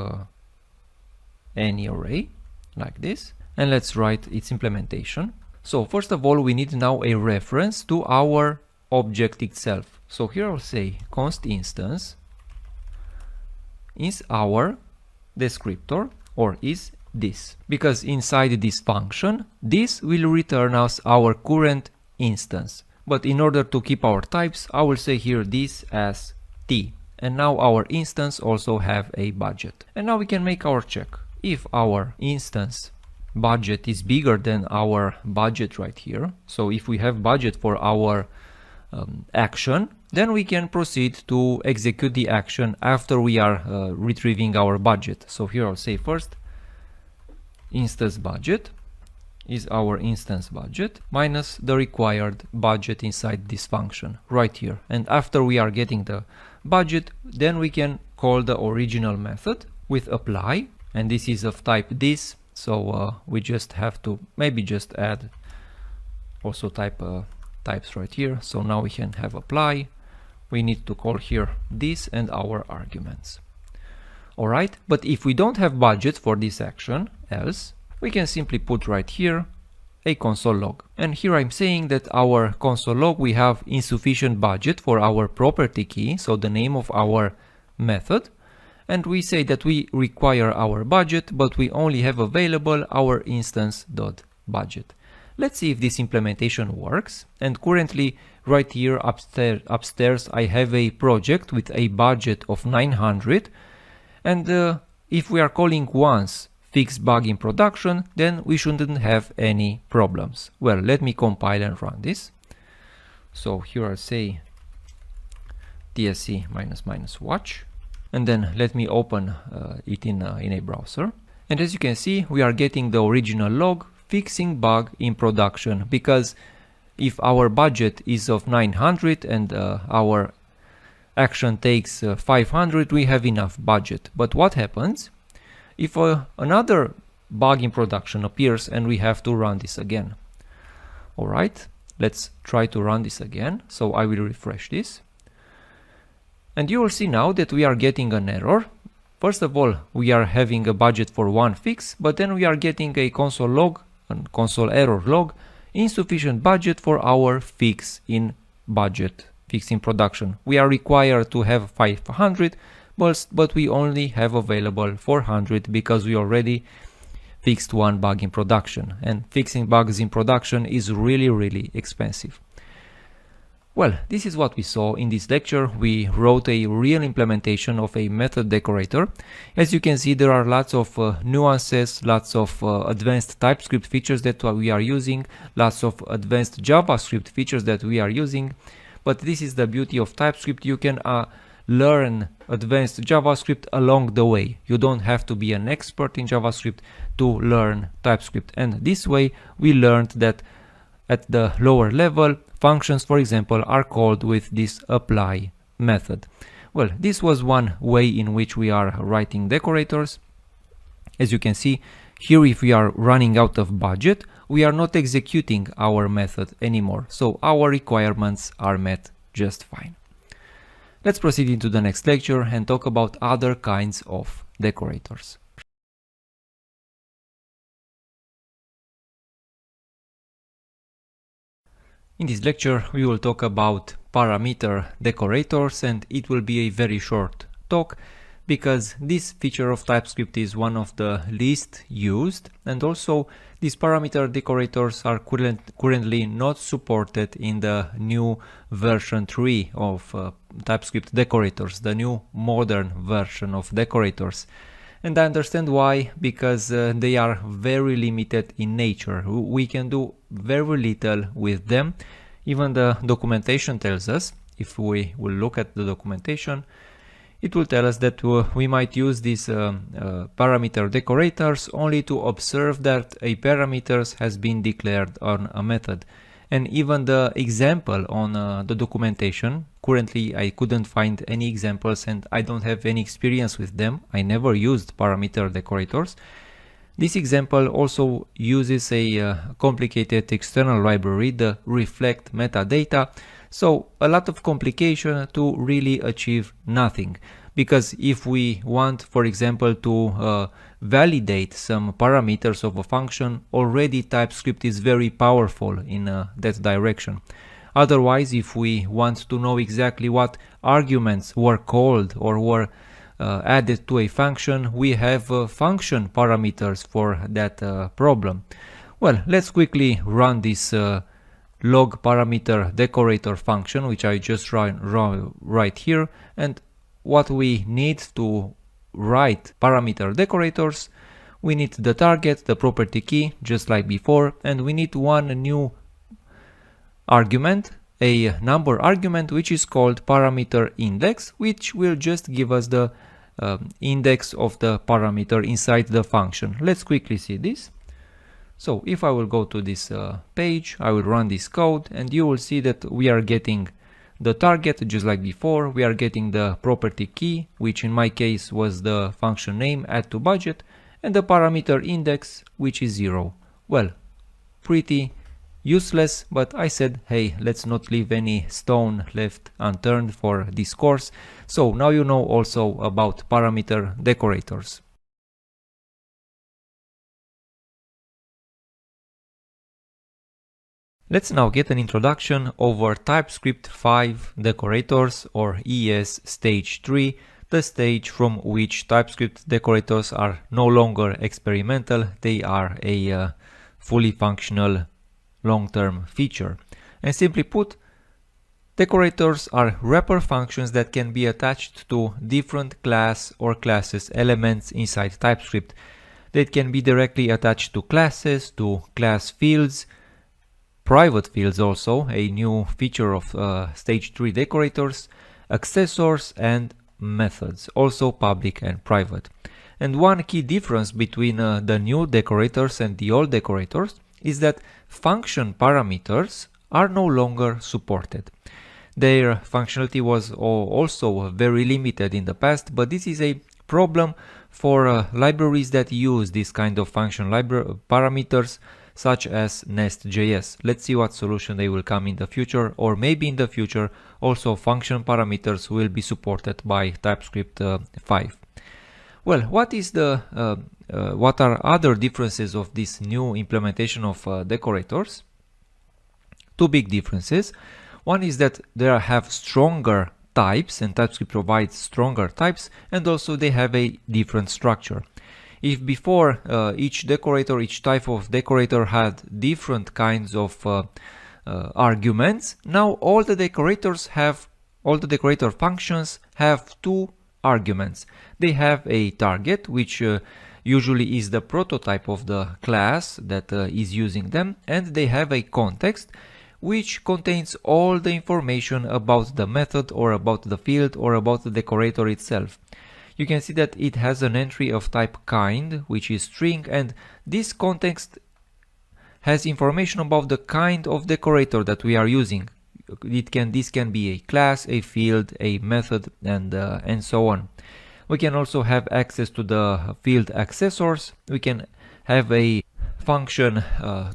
any array, like this. And let's write its implementation. So first of all, we need now a reference to our object itself. So here I'll say const instance is our descriptor, or is this, because inside this function, this will return us our current instance. But in order to keep our types, I will say here this as t. And now our instance also have a budget. And now we can make our check. If our instance budget is bigger than our budget right here, so if we have budget for our action, then we can proceed to execute the action after we are retrieving our budget. So here I'll say first instance budget is our instance budget minus the required budget inside this function right here. And after we are getting the budget, then we can call the original method with apply, and this is of type this. So we just have to maybe just add also types right here. So now we can have apply. We need to call here this and our arguments. Alright, but if we don't have budget for this action, else we can simply put right here a console log. And here I'm saying that our console log, we have insufficient budget for our property key, so the name of our method. And we say that we require our budget, but we only have available our instance.budget. Let's see if this implementation works. And currently right here upstairs I have a project with a budget of 900. And if we are calling once fix bug in production, then we shouldn't have any problems. Well, let me compile and run this. So here I'll say tsc -- watch. And then let me open it in a browser. And as you can see, we are getting the original log fixing bug in production, because if our budget is of 900 and our action takes 500, we have enough budget. But what happens if another bug in production appears and we have to run this again? Alright, let's try to run this again. So I will refresh this. And you will see now that we are getting an error. First of all, we are having a budget for one fix, but then we are getting a console log, a console error log, insufficient budget for our fix in production. We are required to have 500, but we only have available 400 because we already fixed one bug in production. And fixing bugs in production is really expensive. Well, this is what we saw in this lecture. We wrote a real implementation of a method decorator. As you can see, there are lots of nuances, lots of advanced TypeScript features that we are using, lots of advanced JavaScript features that we are using. But this is the beauty of TypeScript. You can learn advanced JavaScript along the way. You don't have to be an expert in JavaScript to learn TypeScript. And this way we learned that at the lower level, functions, for example, are called with this apply method. Well, this was one way in which we are writing decorators. As you can see here, if we are running out of budget, we are not executing our method anymore. So our requirements are met just fine. Let's proceed into the next lecture and talk about other kinds of decorators. In this lecture, we will talk about parameter decorators, and it will be a very short talk because this feature of TypeScript is one of the least used, and also these parameter decorators are currently not supported in the new version 3 of TypeScript Decorators, the new modern version of decorators. And I understand why, because they are very limited in nature. We can do very little with them. Even the documentation tells us, if we will look at the documentation, it will tell us that we might use these parameter decorators only to observe that a parameter has been declared on a method. And even the example on the documentation, currently I couldn't find any examples and I don't have any experience with them. I never used parameter decorators. This example also uses a complicated external library, the reflect metadata. So a lot of complication to really achieve nothing. Because if we want, for example, to validate some parameters of a function, already TypeScript is very powerful in that direction. Otherwise, if we want to know exactly what arguments were called or were added to a function, we have function parameters for that problem. Well, let's quickly run this log parameter decorator function, which I just run right here. And what we need to write parameter decorators, we need the target, the property key, just like before, and we need one new argument, a number argument, which is called parameter index, which will just give us the index of the parameter inside the function. Let's quickly see this. So if I will go to this page, I will run this code, and you will see that we are getting the target just like before. We are getting the property key, which in my case was the function name add to budget, and the parameter index, which is 0. Well, pretty useless, but I said, hey, let's not leave any stone left unturned for this course. So now you know also about parameter decorators. Let's now get an introduction over TypeScript 5 decorators, or ES stage 3, the stage from which TypeScript decorators are no longer experimental, they are a fully functional long-term feature. And simply put, decorators are wrapper functions that can be attached to different class or classes elements inside TypeScript. They can be directly attached to classes, to class fields, private fields also, a new feature of stage 3 decorators, accessors and methods, also public and private. And one key difference between the new decorators and the old decorators is that function parameters are no longer supported. Their functionality was also very limited in the past, but this is a problem for libraries that use this kind of function parameters, such as Nest.js. Let's see what solution they will come in the future, or maybe in the future also function parameters will be supported by TypeScript 5. Well, what are other differences of this new implementation of decorators? Two big differences. One is that they have stronger types, and TypeScript provides stronger types, and also they have a different structure. If before each type of decorator had different kinds of arguments, now all the decorator functions have two arguments. They have a target, which usually is the prototype of the class that is using them, and they have a context, which contains all the information about the method or about the field or about the decorator itself. You can see that it has an entry of type kind, which is string, and this context has information about the kind of decorator that we are using. This can be a class, a field, a method, and so on. We can also have access to the field accessors. We can have a function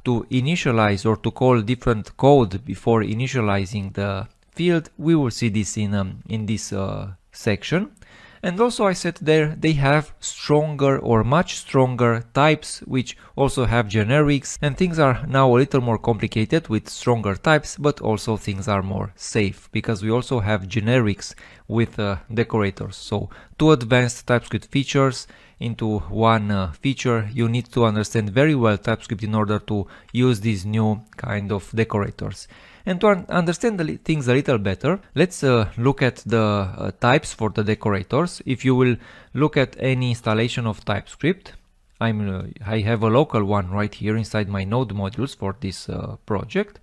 to initialize or to call different code before initializing the field. We will see this in this section. And also I said there they have stronger or much stronger types, which also have generics, and things are now a little more complicated with stronger types, but also things are more safe because we also have generics with decorators. So two advanced TypeScript features into one feature. You need to understand very well TypeScript in order to use these new kind of decorators. And to understand things a little better, let's look at the types for the decorators. If you will look at any installation of TypeScript, I have a local one right here inside my node modules for this project.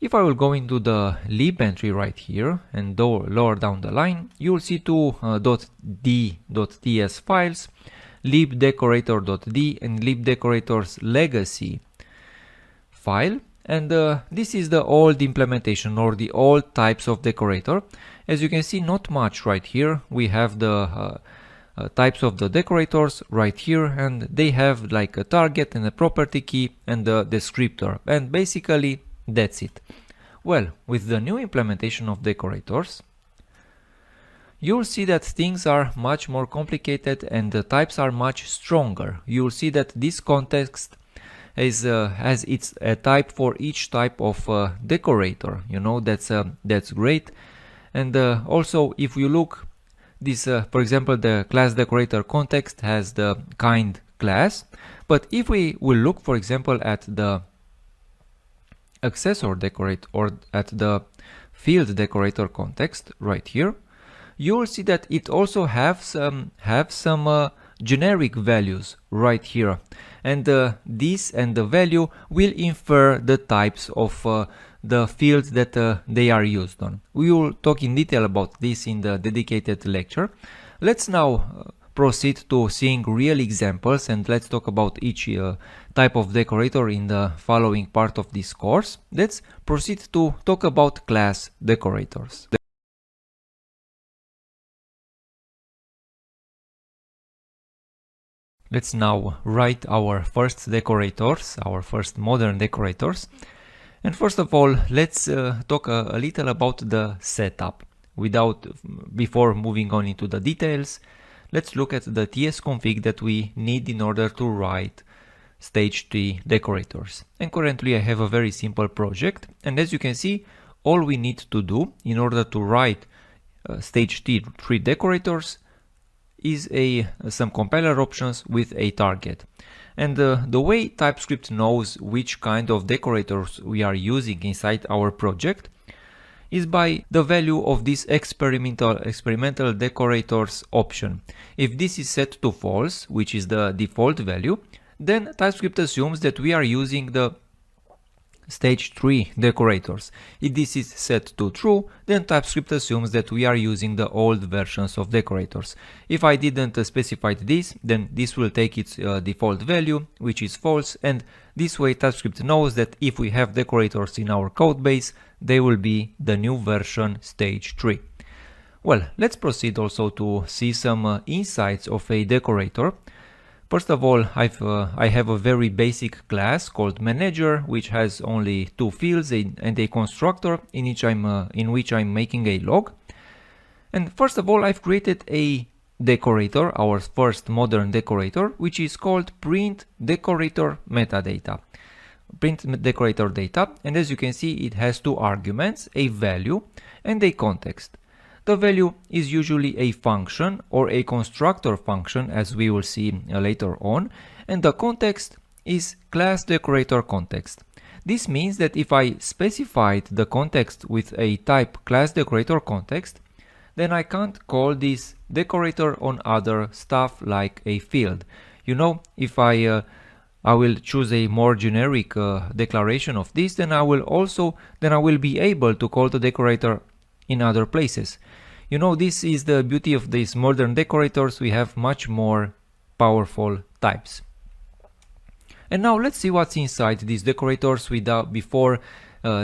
If I will go into the lib entry right here and lower down the line, you will see two .d.ts files, libdecorator.d and libdecorator's legacy file. And this is the old implementation or the old types of decorator. As you can see, not much right here. We have the types of the decorators right here, and they have like a target and a property key and a descriptor, and basically that's it. Well, with the new implementation of decorators, you'll see that things are much more complicated and the types are much stronger. You'll see that this context has its a type for each type of decorator. You know, that's great. And also, if you look, this for example, the class decorator context has the kind class, but if we will look, for example, at the accessor decorate or at the field decorator context right here, you will see that it also have some generic values right here, and this and the value will infer the types of the fields that they are used on. We will talk in detail about this in the dedicated lecture. Let's now proceed to seeing real examples, and let's talk about each type of decorator in the following part of this course. Let's proceed to talk about class decorators. Let's now write our first decorators, our first modern decorators. And first of all, let's talk a little about the setup. Before moving on into the details, let's look at the tsconfig that we need in order to write stage 3 decorators. And currently I have a very simple project, and as you can see, all we need to do in order to write stage 3 decorators is some compiler options with a target. And the way TypeScript knows which kind of decorators we are using inside our project is by the value of this experimental decorators option. If this is set to false, which is the default value, then TypeScript assumes that we are using the stage 3 decorators. If this is set to true, then TypeScript assumes that we are using the old versions of decorators. If I didn't specify this, then this will take its default value, which is false, and this way TypeScript knows that if we have decorators in our code base, they will be the new version stage 3. Well, let's proceed also to see some insights of a decorator. First of all, I have a very basic class called manager, which has only two fields and a constructor in which I'm making a log. And first of all, I've created a decorator, our first modern decorator, which is called print decorator metadata. Print decorator data, and as you can see, it has two arguments, a value and a context. The value is usually a function or a constructor function, as we will see later on, and the context is class decorator context. This means that if I specified the context with a type class decorator context, then I can't call this decorator on other stuff like a field. You know, if I will choose a more generic declaration of this, then I will be able to call the decorator in other places. You know, this is the beauty of these modern decorators. We have much more powerful types. And now let's see what's inside these decorators before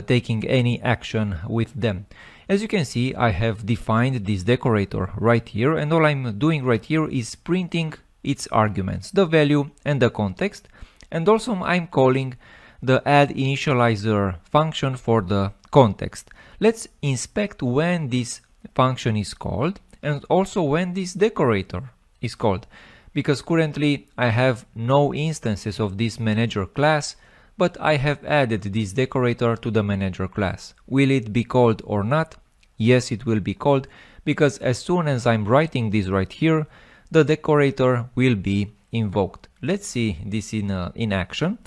taking any action with them. As you can see, I have defined this decorator right here, and all I'm doing right here is printing its arguments, the value and the context, and also I'm calling the add initializer function for the context. Let's inspect when this function is called and also when this decorator is called, because currently I have no instances of this manager class, but I have added this decorator to the manager class. Will it be called or not? Yes, it will be called, because as soon as I'm writing this right here, the decorator will be invoked. Let's see this in action.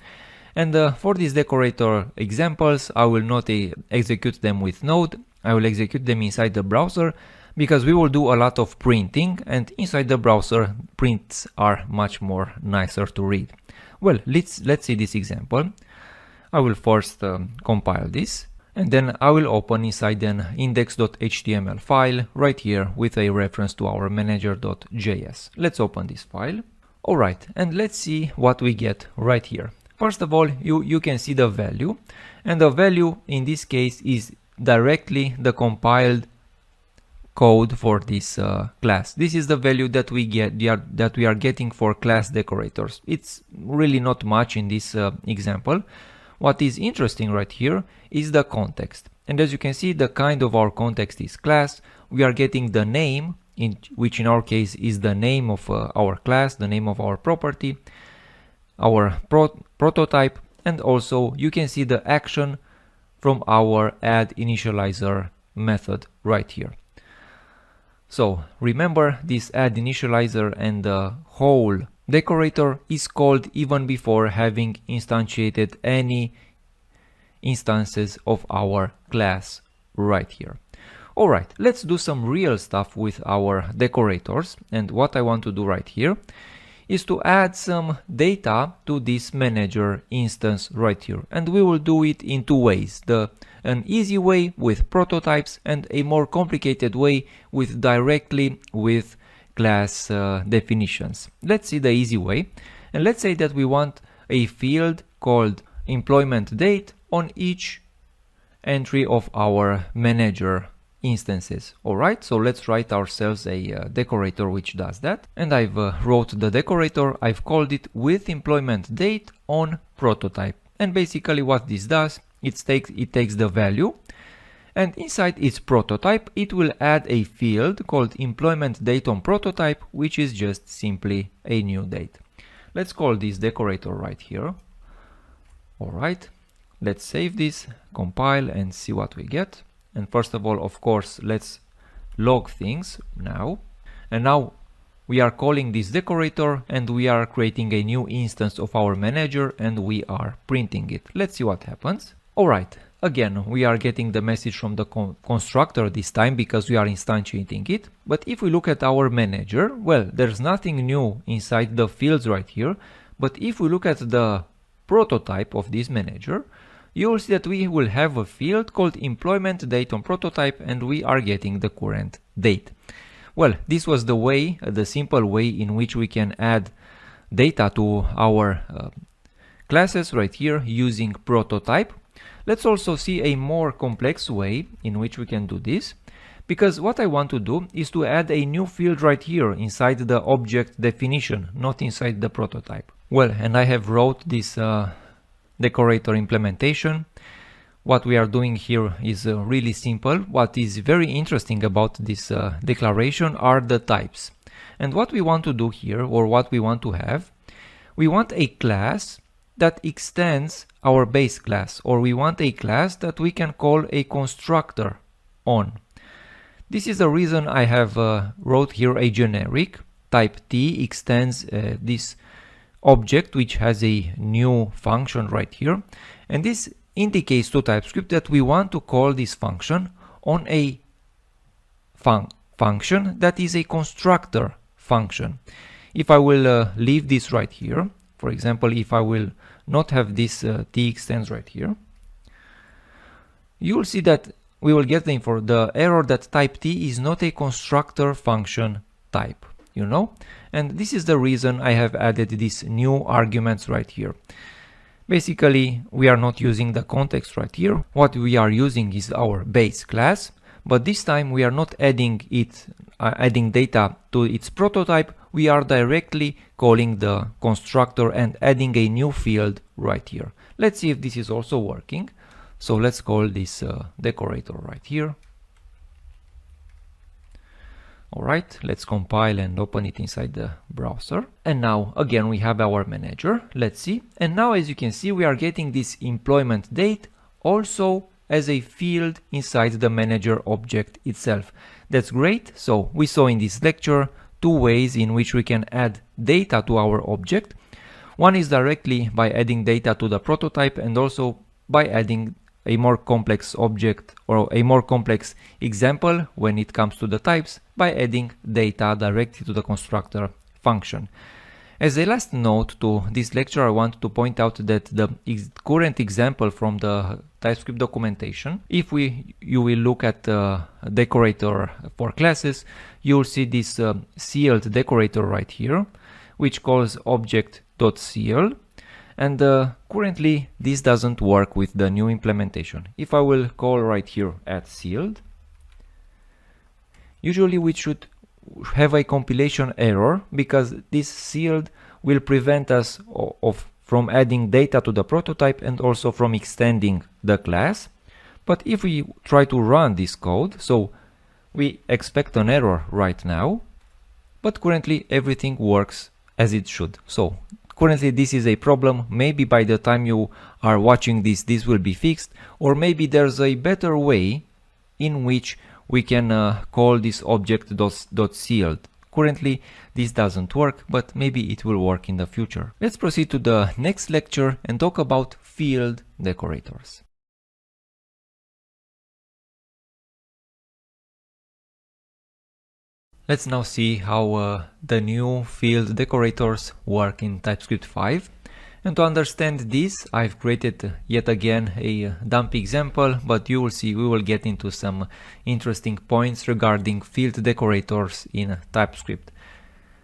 And for these decorator examples, I will not execute them with Node. I will execute them inside the browser, because we will do a lot of printing, and inside the browser prints are much more nicer to read. Well, let's see this example. I will first compile this, And then I will open inside an index.html file right here with a reference to our manager.js. Let's open this file. Alright, and let's see what we get right here. First of all, you can see the value, and the value in this case is directly the compiled code for this class. This is the value that we are getting for class decorators. It's really not much in this example. What is interesting right here is the context. And as you can see, the kind of our context is class. We are getting the name, which in our case is the name of our class, the name of our property, our prototype, and also you can see the action from our add initializer method right here. So remember, this add initializer and the whole decorator is called even before having instantiated any instances of our class right here. Alright, let's do some real stuff with our decorators, and what I want to do right here is to add some data to this manager instance right here, and we will do it in two ways: an easy way with prototypes and a more complicated way with directly with class definitions. Let's see the easy way, and let's say that we want a field called employment date on each entry of our manager instances. Alright, so let's write ourselves a decorator which does that, and I've wrote the decorator. I've called it with employment date on prototype, and basically what this does, it takes the value, and inside its prototype it will add a field called employment date on prototype, which is just simply a new date. Let's call this decorator right here. Alright, let's save this, compile, and see what we get. And first of all, of course, let's log things now. And now we are calling this decorator, and we are creating a new instance of our manager, and we are printing it. Let's see what happens. Alright, again, we are getting the message from the constructor this time because we are instantiating it. But if we look at our manager, well, there's nothing new inside the fields right here. But if we look at the prototype of this manager, you will see that we will have a field called employment date on prototype, and we are getting the current date. Well, this was the way, the simple way in which we can add data to our classes right here using prototype. Let's also see a more complex way in which we can do this, because what I want to do is to add a new field right here inside the object definition, not inside the prototype. Well, and I have wrote this decorator implementation. What we are doing here is really simple. What is very interesting about this declaration are the types. And what we want to do here, or what we want to have, we want a class that extends our base class, or we want a class that we can call a constructor on. This is the reason I have wrote here a generic type T extends this object which has a new function right here, and this indicates to TypeScript that we want to call this function on a function that is a constructor function. If I will leave this right here, for example, if I will not have this T extends right here, you will see that we will get the error that type T is not a constructor function type, you know, and this is the reason I have added these new arguments right here. Basically, we are not using the context right here. What we are using is our base class, but this time we are not adding data to its prototype. We are directly calling the constructor and adding a new field right here. Let's see if this is also working. So let's call this decorator right here. Alright, let's compile and open it inside the browser. And now again we have our manager. Let's see. And now as you can see, we are getting this employment date also as a field inside the manager object itself. That's great. So we saw in this lecture two ways in which we can add data to our object. One is directly by adding data to the prototype, and also by adding a more complex object or a more complex example when it comes to the types by adding data directly to the constructor function. As a last note to this lecture, I want to point out that the current example from the TypeScript documentation, if you will look at Decorator for classes, you'll see this sealed decorator right here, which calls object.seal. And currently this doesn't work with the new implementation. If I will call right here at sealed, usually we should have a compilation error because this sealed will prevent us from adding data to the prototype and also from extending the class. But if we try to run this code, so we expect an error right now, but currently everything works as it should. So currently this is a problem. Maybe by the time you are watching this will be fixed, or maybe there's a better way in which we can call this object.sealed. Currently this doesn't work, but maybe it will work in the future. Let's proceed to the next lecture and talk about field decorators. Let's now see how the new field decorators work in TypeScript 5. And to understand this, I've created yet again a dump example, but you will see we will get into some interesting points regarding field decorators in TypeScript.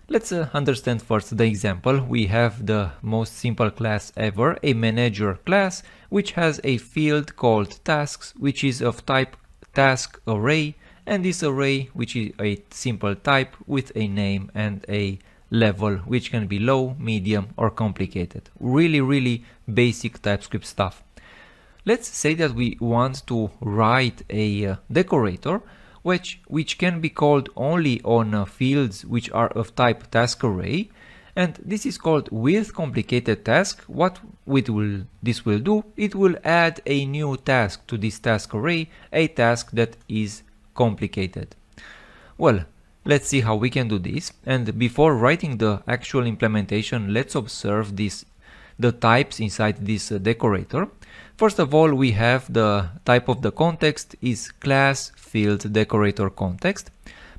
Let's understand first the example. We have the most simple class ever, a manager class, which has a field called tasks, which is of type task array, and this array, which is a simple type with a name and a level, which can be low, medium, or complicated. Really basic TypeScript stuff. Let's say that we want to write a decorator which can be called only on fields which are of type task array, and this is called with complicated task. What this will do, it will add a new task to this task array, a task that is complicated. Well, let's see how we can do this. And before writing the actual implementation, let's observe the types inside this decorator. First of all, we have the type of the context is class field decorator context.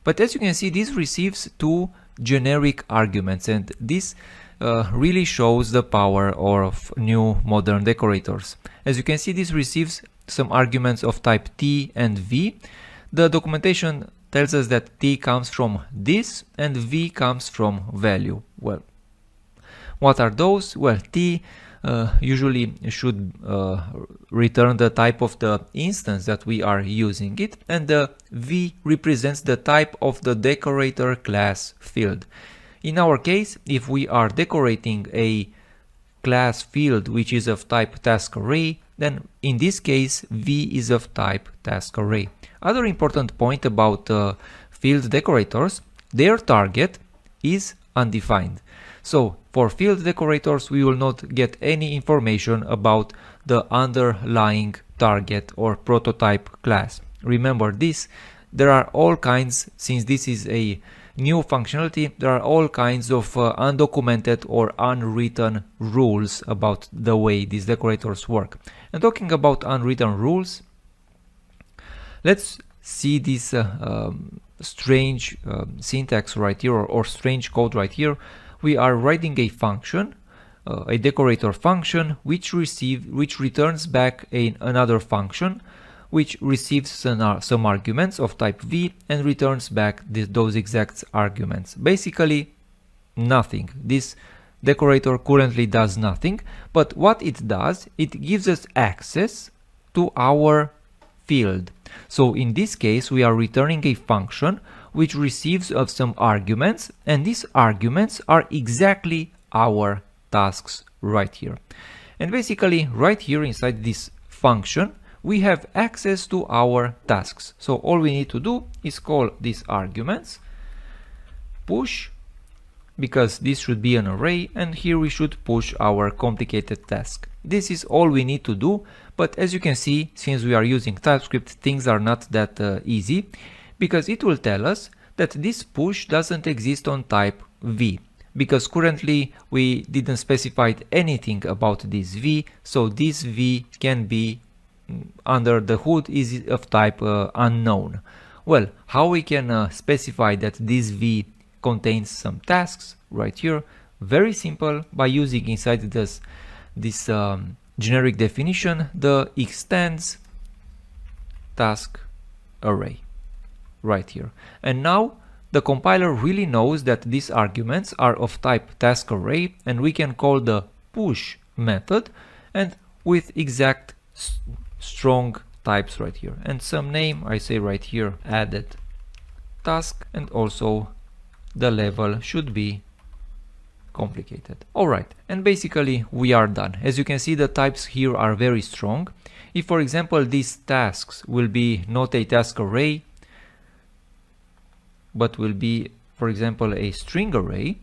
But as you can see, this receives two generic arguments, and this really shows the power of new modern decorators. As you can see, this receives some arguments of type T and V. The documentation tells us that T comes from this and V comes from value. Well, what are those? Well, T usually should return the type of the instance that we are using it, and the V represents the type of the decorator class field. In our case, if we are decorating a class field which is of type task array, then in this case V is of type task array. Other important point about field decorators, their target is undefined. So for field decorators we will not get any information about the underlying target or prototype class. Remember this, there are all kinds, since this is a new functionality, there are all kinds of undocumented or unwritten rules about the way these decorators work. And talking about unwritten rules, let's see this strange syntax right here, or strange code right here. We are writing a function, a decorator function, which returns back another function, which receives some arguments of type V and returns back those exact arguments. Basically nothing. This decorator currently does nothing, but what it does, it gives us access to our field. So in this case we are returning a function which receives of some arguments, and these arguments are exactly our tasks right here. And basically right here inside this function we have access to our tasks. So all we need to do is call these arguments, push, because this should be an array, and here we should push our complicated task. This is all we need to do, but as you can see, since we are using TypeScript, things are not that easy, because it will tell us that this push doesn't exist on type V, because currently we didn't specify anything about this V, so this V can be under the hood is of type unknown. Well, how we can specify that this V contains some tasks right here? very simple by using inside this generic definition the extends task array right here. And now the compiler really knows that these arguments are of type task array, and we can call the push method and with exact strong types right here, and some name I say right here added task, and also the level should be complicated. Alright, and basically we are done. As you can see, the types here are very strong. If for example these tasks will be not a task array but will be for example a string array,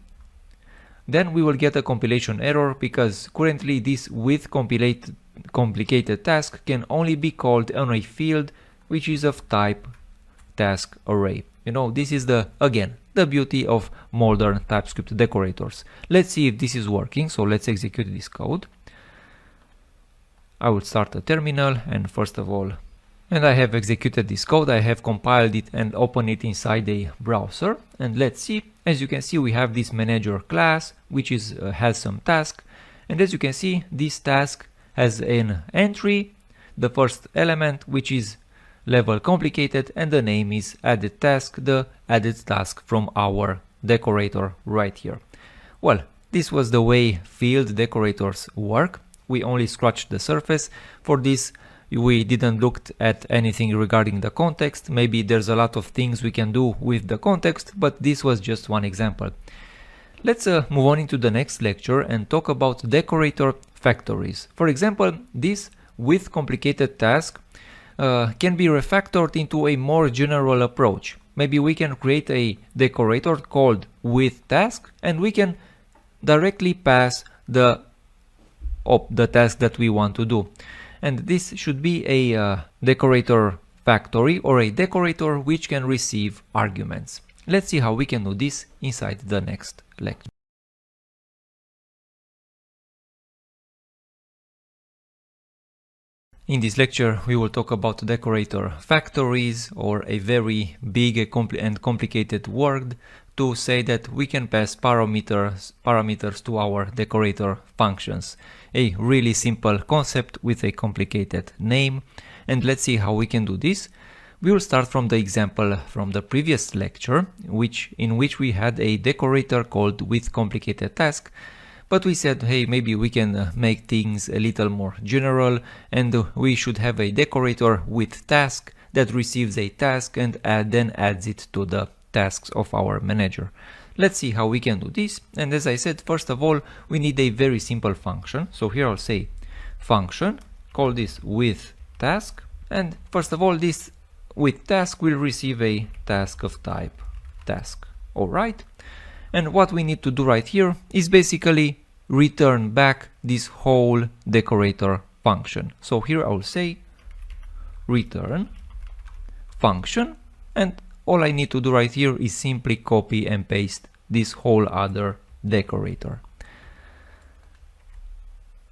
then we will get a compilation error, because currently this with complicated task can only be called on a field which is of type task array. You know, this is again the beauty of modern TypeScript decorators. Let's see if this is working. So let's execute this code. I will start a terminal, and first of all, and I have executed this code, I have compiled it and opened it inside a browser, and let's see. As you can see, we have this manager class which has some task, and as you can see, this task has an entry, the first element, which is level complicated, and the name is added task, the added task from our decorator right here. Well, this was the way field decorators work. We only scratched the surface. For this we didn't look at anything regarding the context. Maybe there's a lot of things we can do with the context, but this was just one example. Let's move on into the next lecture and talk about decorator factories. For example, this with complicated task can be refactored into a more general approach. Maybe we can create a decorator called with task, and we can directly pass the task that we want to do. And this should be a decorator factory, or a decorator which can receive arguments. Let's see how we can do this inside the next lecture. In this lecture, we will talk about decorator factories, or a very big and complicated word to say that we can pass parameters to our decorator functions. A really simple concept with a complicated name. And let's see how we can do this. We will start from the example from the previous lecture, in which we had a decorator called with complicated task. But we said, hey, maybe we can make things a little more general, and we should have a decorator with task that receives a task and then adds it to the tasks of our manager. Let's see how we can do this. And as I said, first of all, we need a very simple function. So here I'll say function, call this with task, and first of all, this with task will receive a task of type task. All right. And what we need to do right here is basically return back this whole decorator function. So here I will say return function, and all I need to do right here is simply copy and paste this whole other decorator.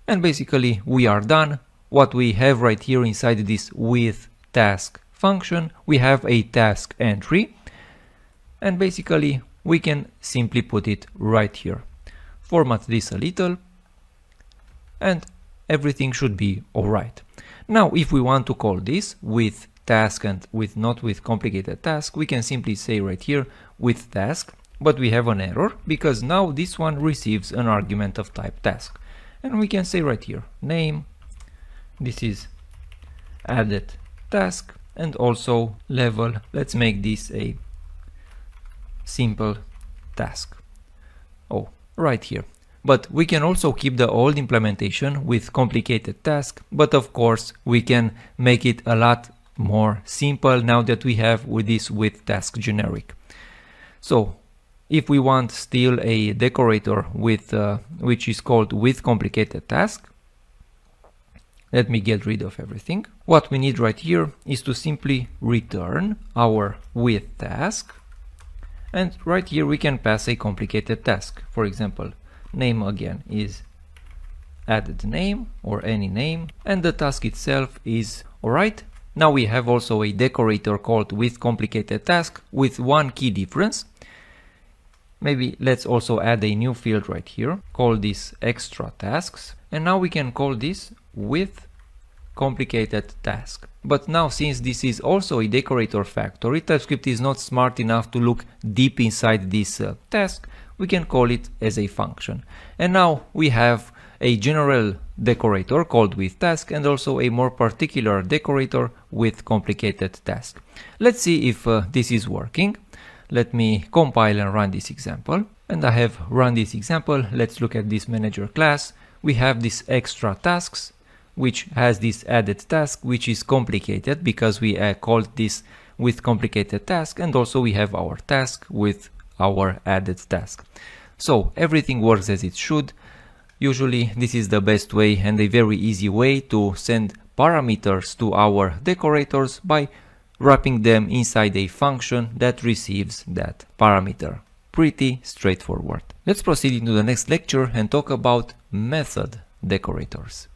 And basically we are done. What we have right here inside this with task function, we have a task entry, and basically we can simply put it right here. Format this a little, and everything should be alright. Now if we want to call this with task and not with complicated task, we can simply say right here with task, but we have an error because now this one receives an argument of type task. And we can say right here name, this is added task, and also level, let's make this a simple task. Oh, right here. But we can also keep the old implementation with complicated task, but of course we can make it a lot more simple now that we have with this with task generic. So if we want still a decorator with which is called with complicated task, let me get rid of everything. What we need right here is to simply return our with task, and right here we can pass a complicated task. For example, name again is added name or any name, and the task itself is alright. Now we have also a decorator called with complicated task with one key difference. Maybe let's also add a new field right here, call this extra tasks, and now we can call this with complicated task. But now, since this is also a decorator factory, TypeScript is not smart enough to look deep inside this task. We can call it as a function. And now we have a general decorator called with task and also a more particular decorator with complicated task. Let's see if this is working. Let me compile and run this example. And I have run this example. Let's look at this manager class. We have this extra tasks, which has this added task, which is complicated because we called this with complicated task, and also we have our task with our added task. So everything works as it should. Usually this is the best way and a very easy way to send parameters to our decorators by wrapping them inside a function that receives that parameter. Pretty straightforward. Let's proceed into the next lecture and talk about method decorators.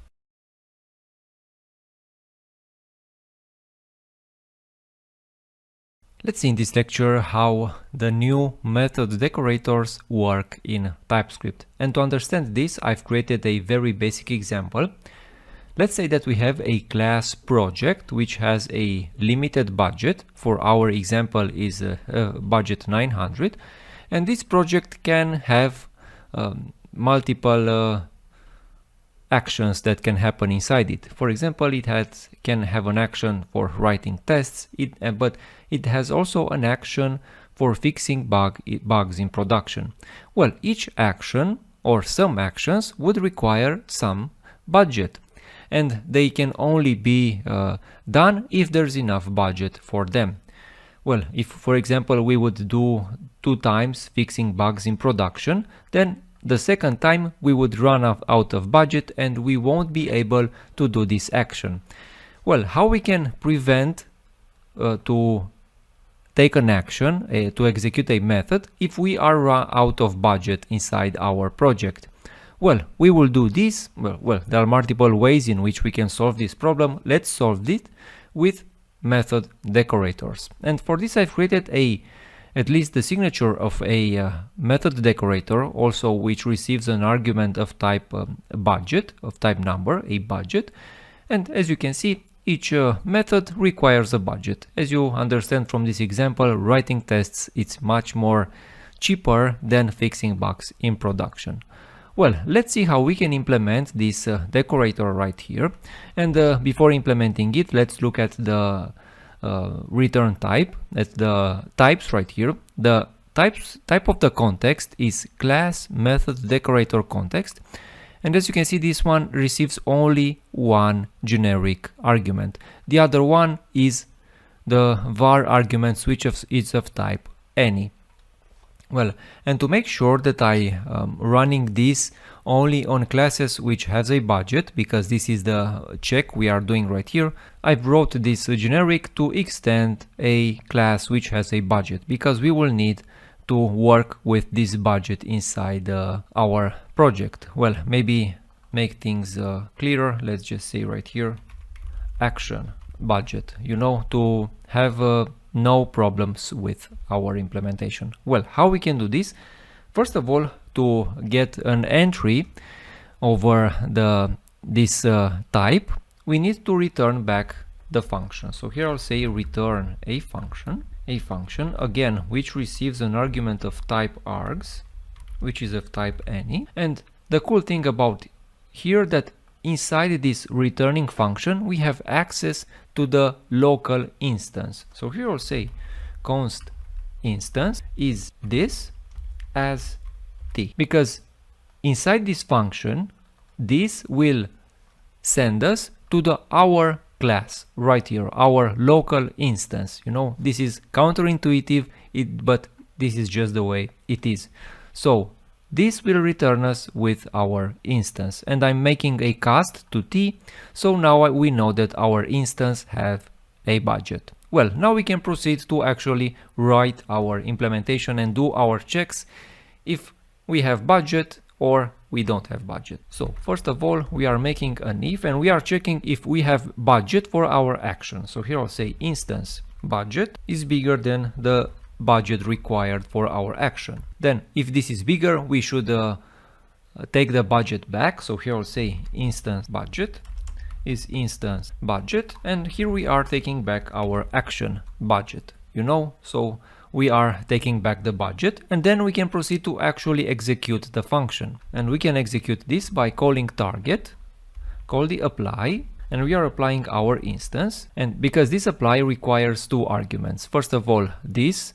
Let's see in this lecture how the new method decorators work in TypeScript. And to understand this, I've created a very basic example. Let's say that we have a class project which has a limited budget. For our example is budget 900. And this project can have multiple actions that can happen inside it. For example, it can have an action for writing tests, but it has also an action for fixing bugs in production. Well, each action or some actions would require some budget, and they can only be done if there's enough budget for them. Well, if for example we would do 2 times fixing bugs in production, then the second time we would run out of budget and we won't be able to do this action. Well, how we can prevent to take an action, to execute a method, if we are out of budget inside our project? Well, we will do this. Well, there are multiple ways in which we can solve this problem. Let's solve it with method decorators. And for this I've created at least the signature of a method decorator, also which receives an argument of type budget, of type number, a budget. And as you can see, each method requires a budget. As you understand from this example, writing tests, it's much more cheaper than fixing bugs in production. Well, let's see how we can implement this decorator right here. And before implementing it, let's look at the return type, at the types right here. The type of the context is class method decorator context, and as you can see, this one receives only one generic argument. The other one is the var argument, which is of type any. Well, and to make sure that I am running this only on classes which has a budget, because this is the check we are doing right here, I've wrote this generic to extend a class which has a budget, because we will need to work with this budget inside our project. Well, maybe make things clearer. Let's just say right here, action budget, to have no problems with our implementation. Well, how we can do this? First of all, to get an entry over this type, we need to return back the function. So here I'll say return a function again, which receives an argument of type args, which is of type any. And the cool thing about here that inside this returning function, we have access to the local instance. So here I'll say const instance is this as t, because inside this function, this will send us to our class right here, our local instance. This is counterintuitive, but this is just the way it is. So this will return us with our instance, and I'm making a cast to t, so now we know that our instance has a budget. Well, now we can proceed to actually write our implementation and do our checks if we have budget or we don't have budget. So first of all, we are making an if, and we are checking if we have budget for our action. So here I'll say instance budget is bigger than the budget required for our action. Then if this is bigger, we should take the budget back. So here I'll say instance budget is instance budget, and here we are taking back our action budget, so we are taking back the budget, and then we can proceed to actually execute the function. And we can execute this by calling target, call the apply, and we are applying our instance. And because this apply requires two arguments, first of all this,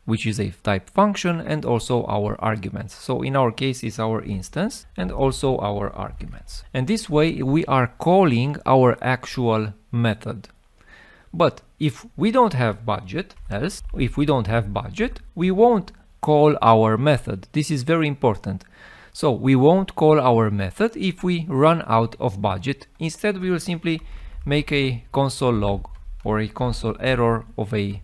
which is a type function, and also our arguments. So in our case it's our instance and also our arguments. And this way we are calling our actual method. But if we don't have budget, we won't call our method. This is very important. So we won't call our method if we run out of budget. Instead, we will simply make a console log or a console error of a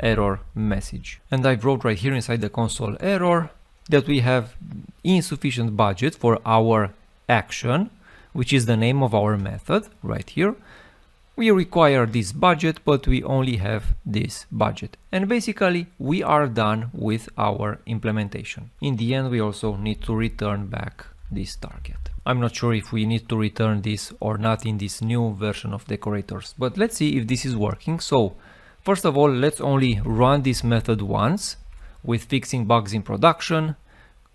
error message. And I wrote right here inside the console error that we have insufficient budget for our action, which is the name of our method right here. We require this budget, but we only have this budget. And basically we are done with our implementation. In the end, we also need to return back this target. I'm not sure if we need to return this or not in this new version of Decorators, but let's see if this is working. So first of all, let's only run this method once with fixing bugs in production.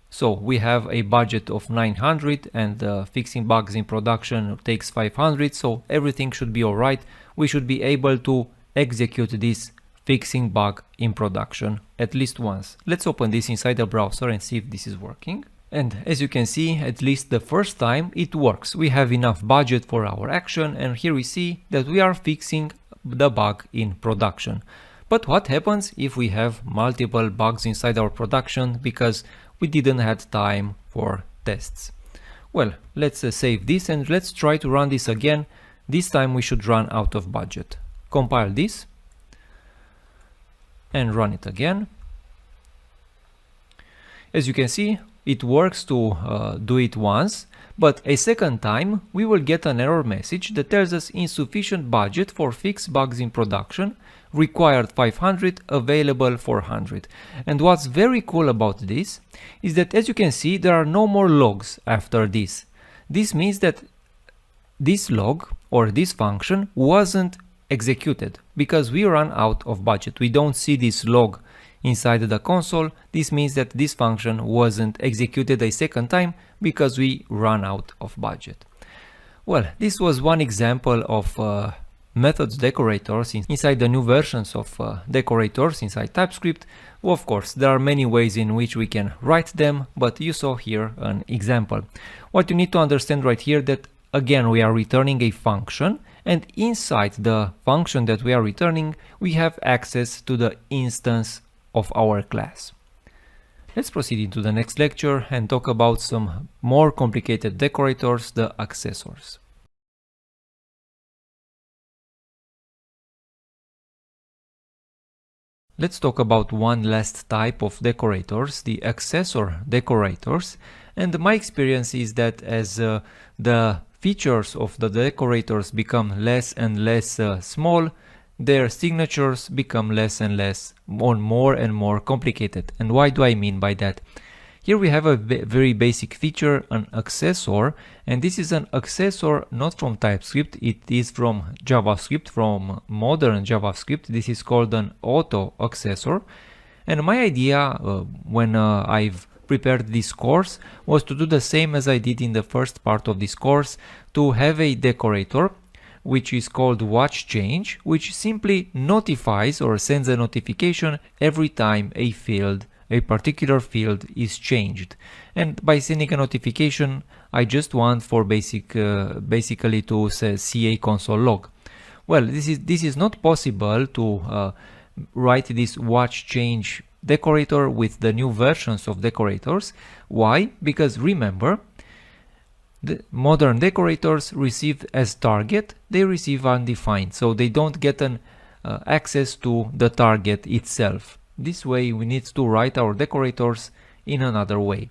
So we have a budget of 900 and fixing bugs in production takes 500. So everything should be all right. We should be able to execute this fixing bug in production at least once. Let's open this inside the browser and see if this is working. And as you can see, at least the first time it works. We have enough budget for our action, and here we see that we are fixing the bug in production. But what happens if we have multiple bugs inside our production because we didn't have time for tests? Well, let's save this and let's try to run this again. This time we should run out of budget. Compile this and run it again. As you can see, it works to do it once, but a second time we will get an error message that tells us insufficient budget for fixed bugs in production, required 500, available 400. And what's very cool about this is that, as you can see, there are no more logs after this. This means that this log or this function wasn't executed because we ran out of budget. We don't see this log inside the console. This means that this function wasn't executed a second time because we ran out of budget. Well, this was one example of methods decorators inside the new versions of decorators inside TypeScript. Well, of course, there are many ways in which we can write them, but you saw here an example. What you need to understand right here that again we are returning a function, and inside the function that we are returning we have access to the instance of our class. Let's proceed into the next lecture and talk about some more complicated decorators, the accessors. Let's talk about one last type of decorators, the accessor decorators. And my experience is that as the features of the decorators become less and less small, their signatures become less and less or more and more complicated. And why do I mean by that? Here we have a very basic feature, an accessor, and this is an accessor not from TypeScript, it is from JavaScript, from modern JavaScript. This is called an auto accessor. And my idea when I've prepared this course was to do the same as I did in the first part of this course, to have a decorator which is called watch change, which simply notifies or sends a notification every time a particular field is changed. And by sending a notification, I just want for basically to see a console log. Well, this is not possible to write this watch change decorator with the new versions of decorators. Why? Because remember, the modern decorators receive as target, they receive undefined, so they don't get an access to the target itself. This way we need to write our decorators in another way.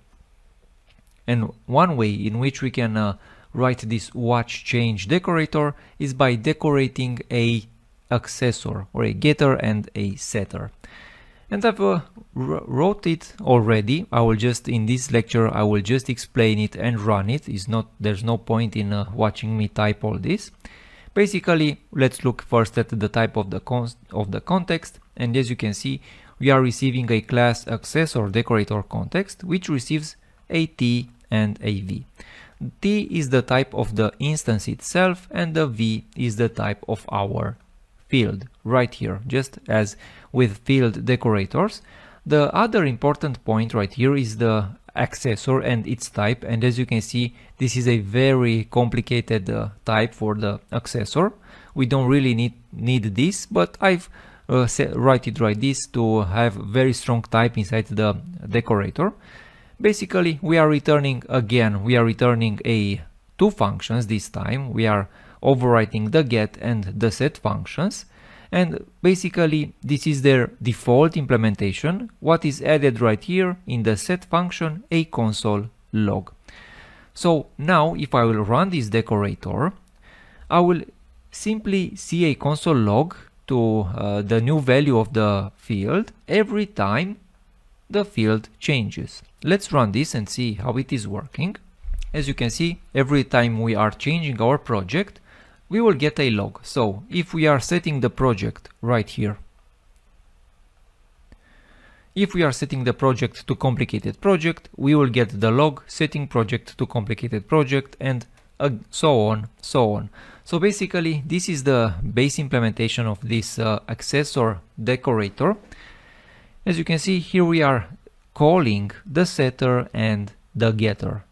And one way in which we can write this watch change decorator is by decorating a accessor or a getter and a setter. And I've wrote it already. I will just, in this lecture, I will just explain it and run it. There's no point in watching me type all this. Basically, let's look first at the type of the context. And as you can see, we are receiving a class accessor decorator context, which receives a T and a V. T is the type of the instance itself, and the V is the type of our field right here, just as with field decorators. The other important point right here is the accessor and its type, and as you can see, this is a very complicated type for the accessor. We don't really need this, but I've write it like this to have very strong type inside the decorator. Basically, we are returning two functions this time. We are overwriting the get and the set functions, and basically this is their default implementation. What is added right here in the set function, a console log. So now if I will run this decorator, I will simply see a console log to the new value of the field every time the field changes. Let's run this and see how it is working. As you can see, every time we are changing our project, we will get a log. So if we are setting the project right here, if we are setting the project to complicated project, we will get the log setting project to complicated project, and so on, so on. So basically, this is the base implementation of this accessor decorator. As you can see, here we are calling the setter and the getter.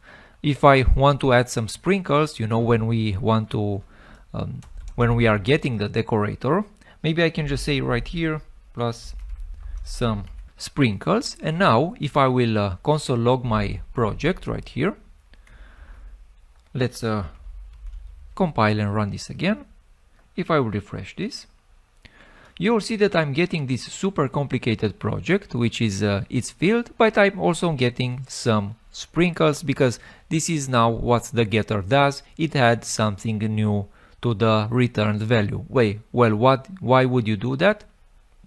If I want to add some sprinkles, you know, when we want to when we are getting the decorator, maybe I can just say right here plus some sprinkles. And now if I will console log my project right here, let's compile and run this again. If I will refresh this, you will see that I'm getting this super complicated project, which is its field, but I'm also getting some sprinkles because this is now what the getter does. It adds something new to the returned value. Why would you do that?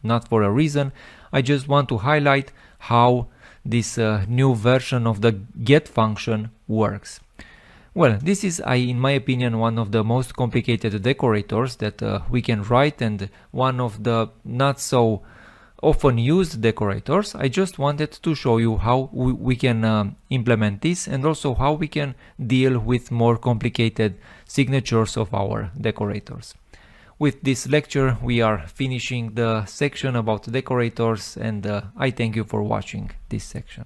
Not for a reason. I just want to highlight how this new version of the get function works. Well, this is, in my opinion, one of the most complicated decorators that we can write, and one of the not so often used decorators. I just wanted to show you how we can implement this, and also how we can deal with more complicated signatures of our decorators. With this lecture, we are finishing the section about decorators, and I thank you for watching this section.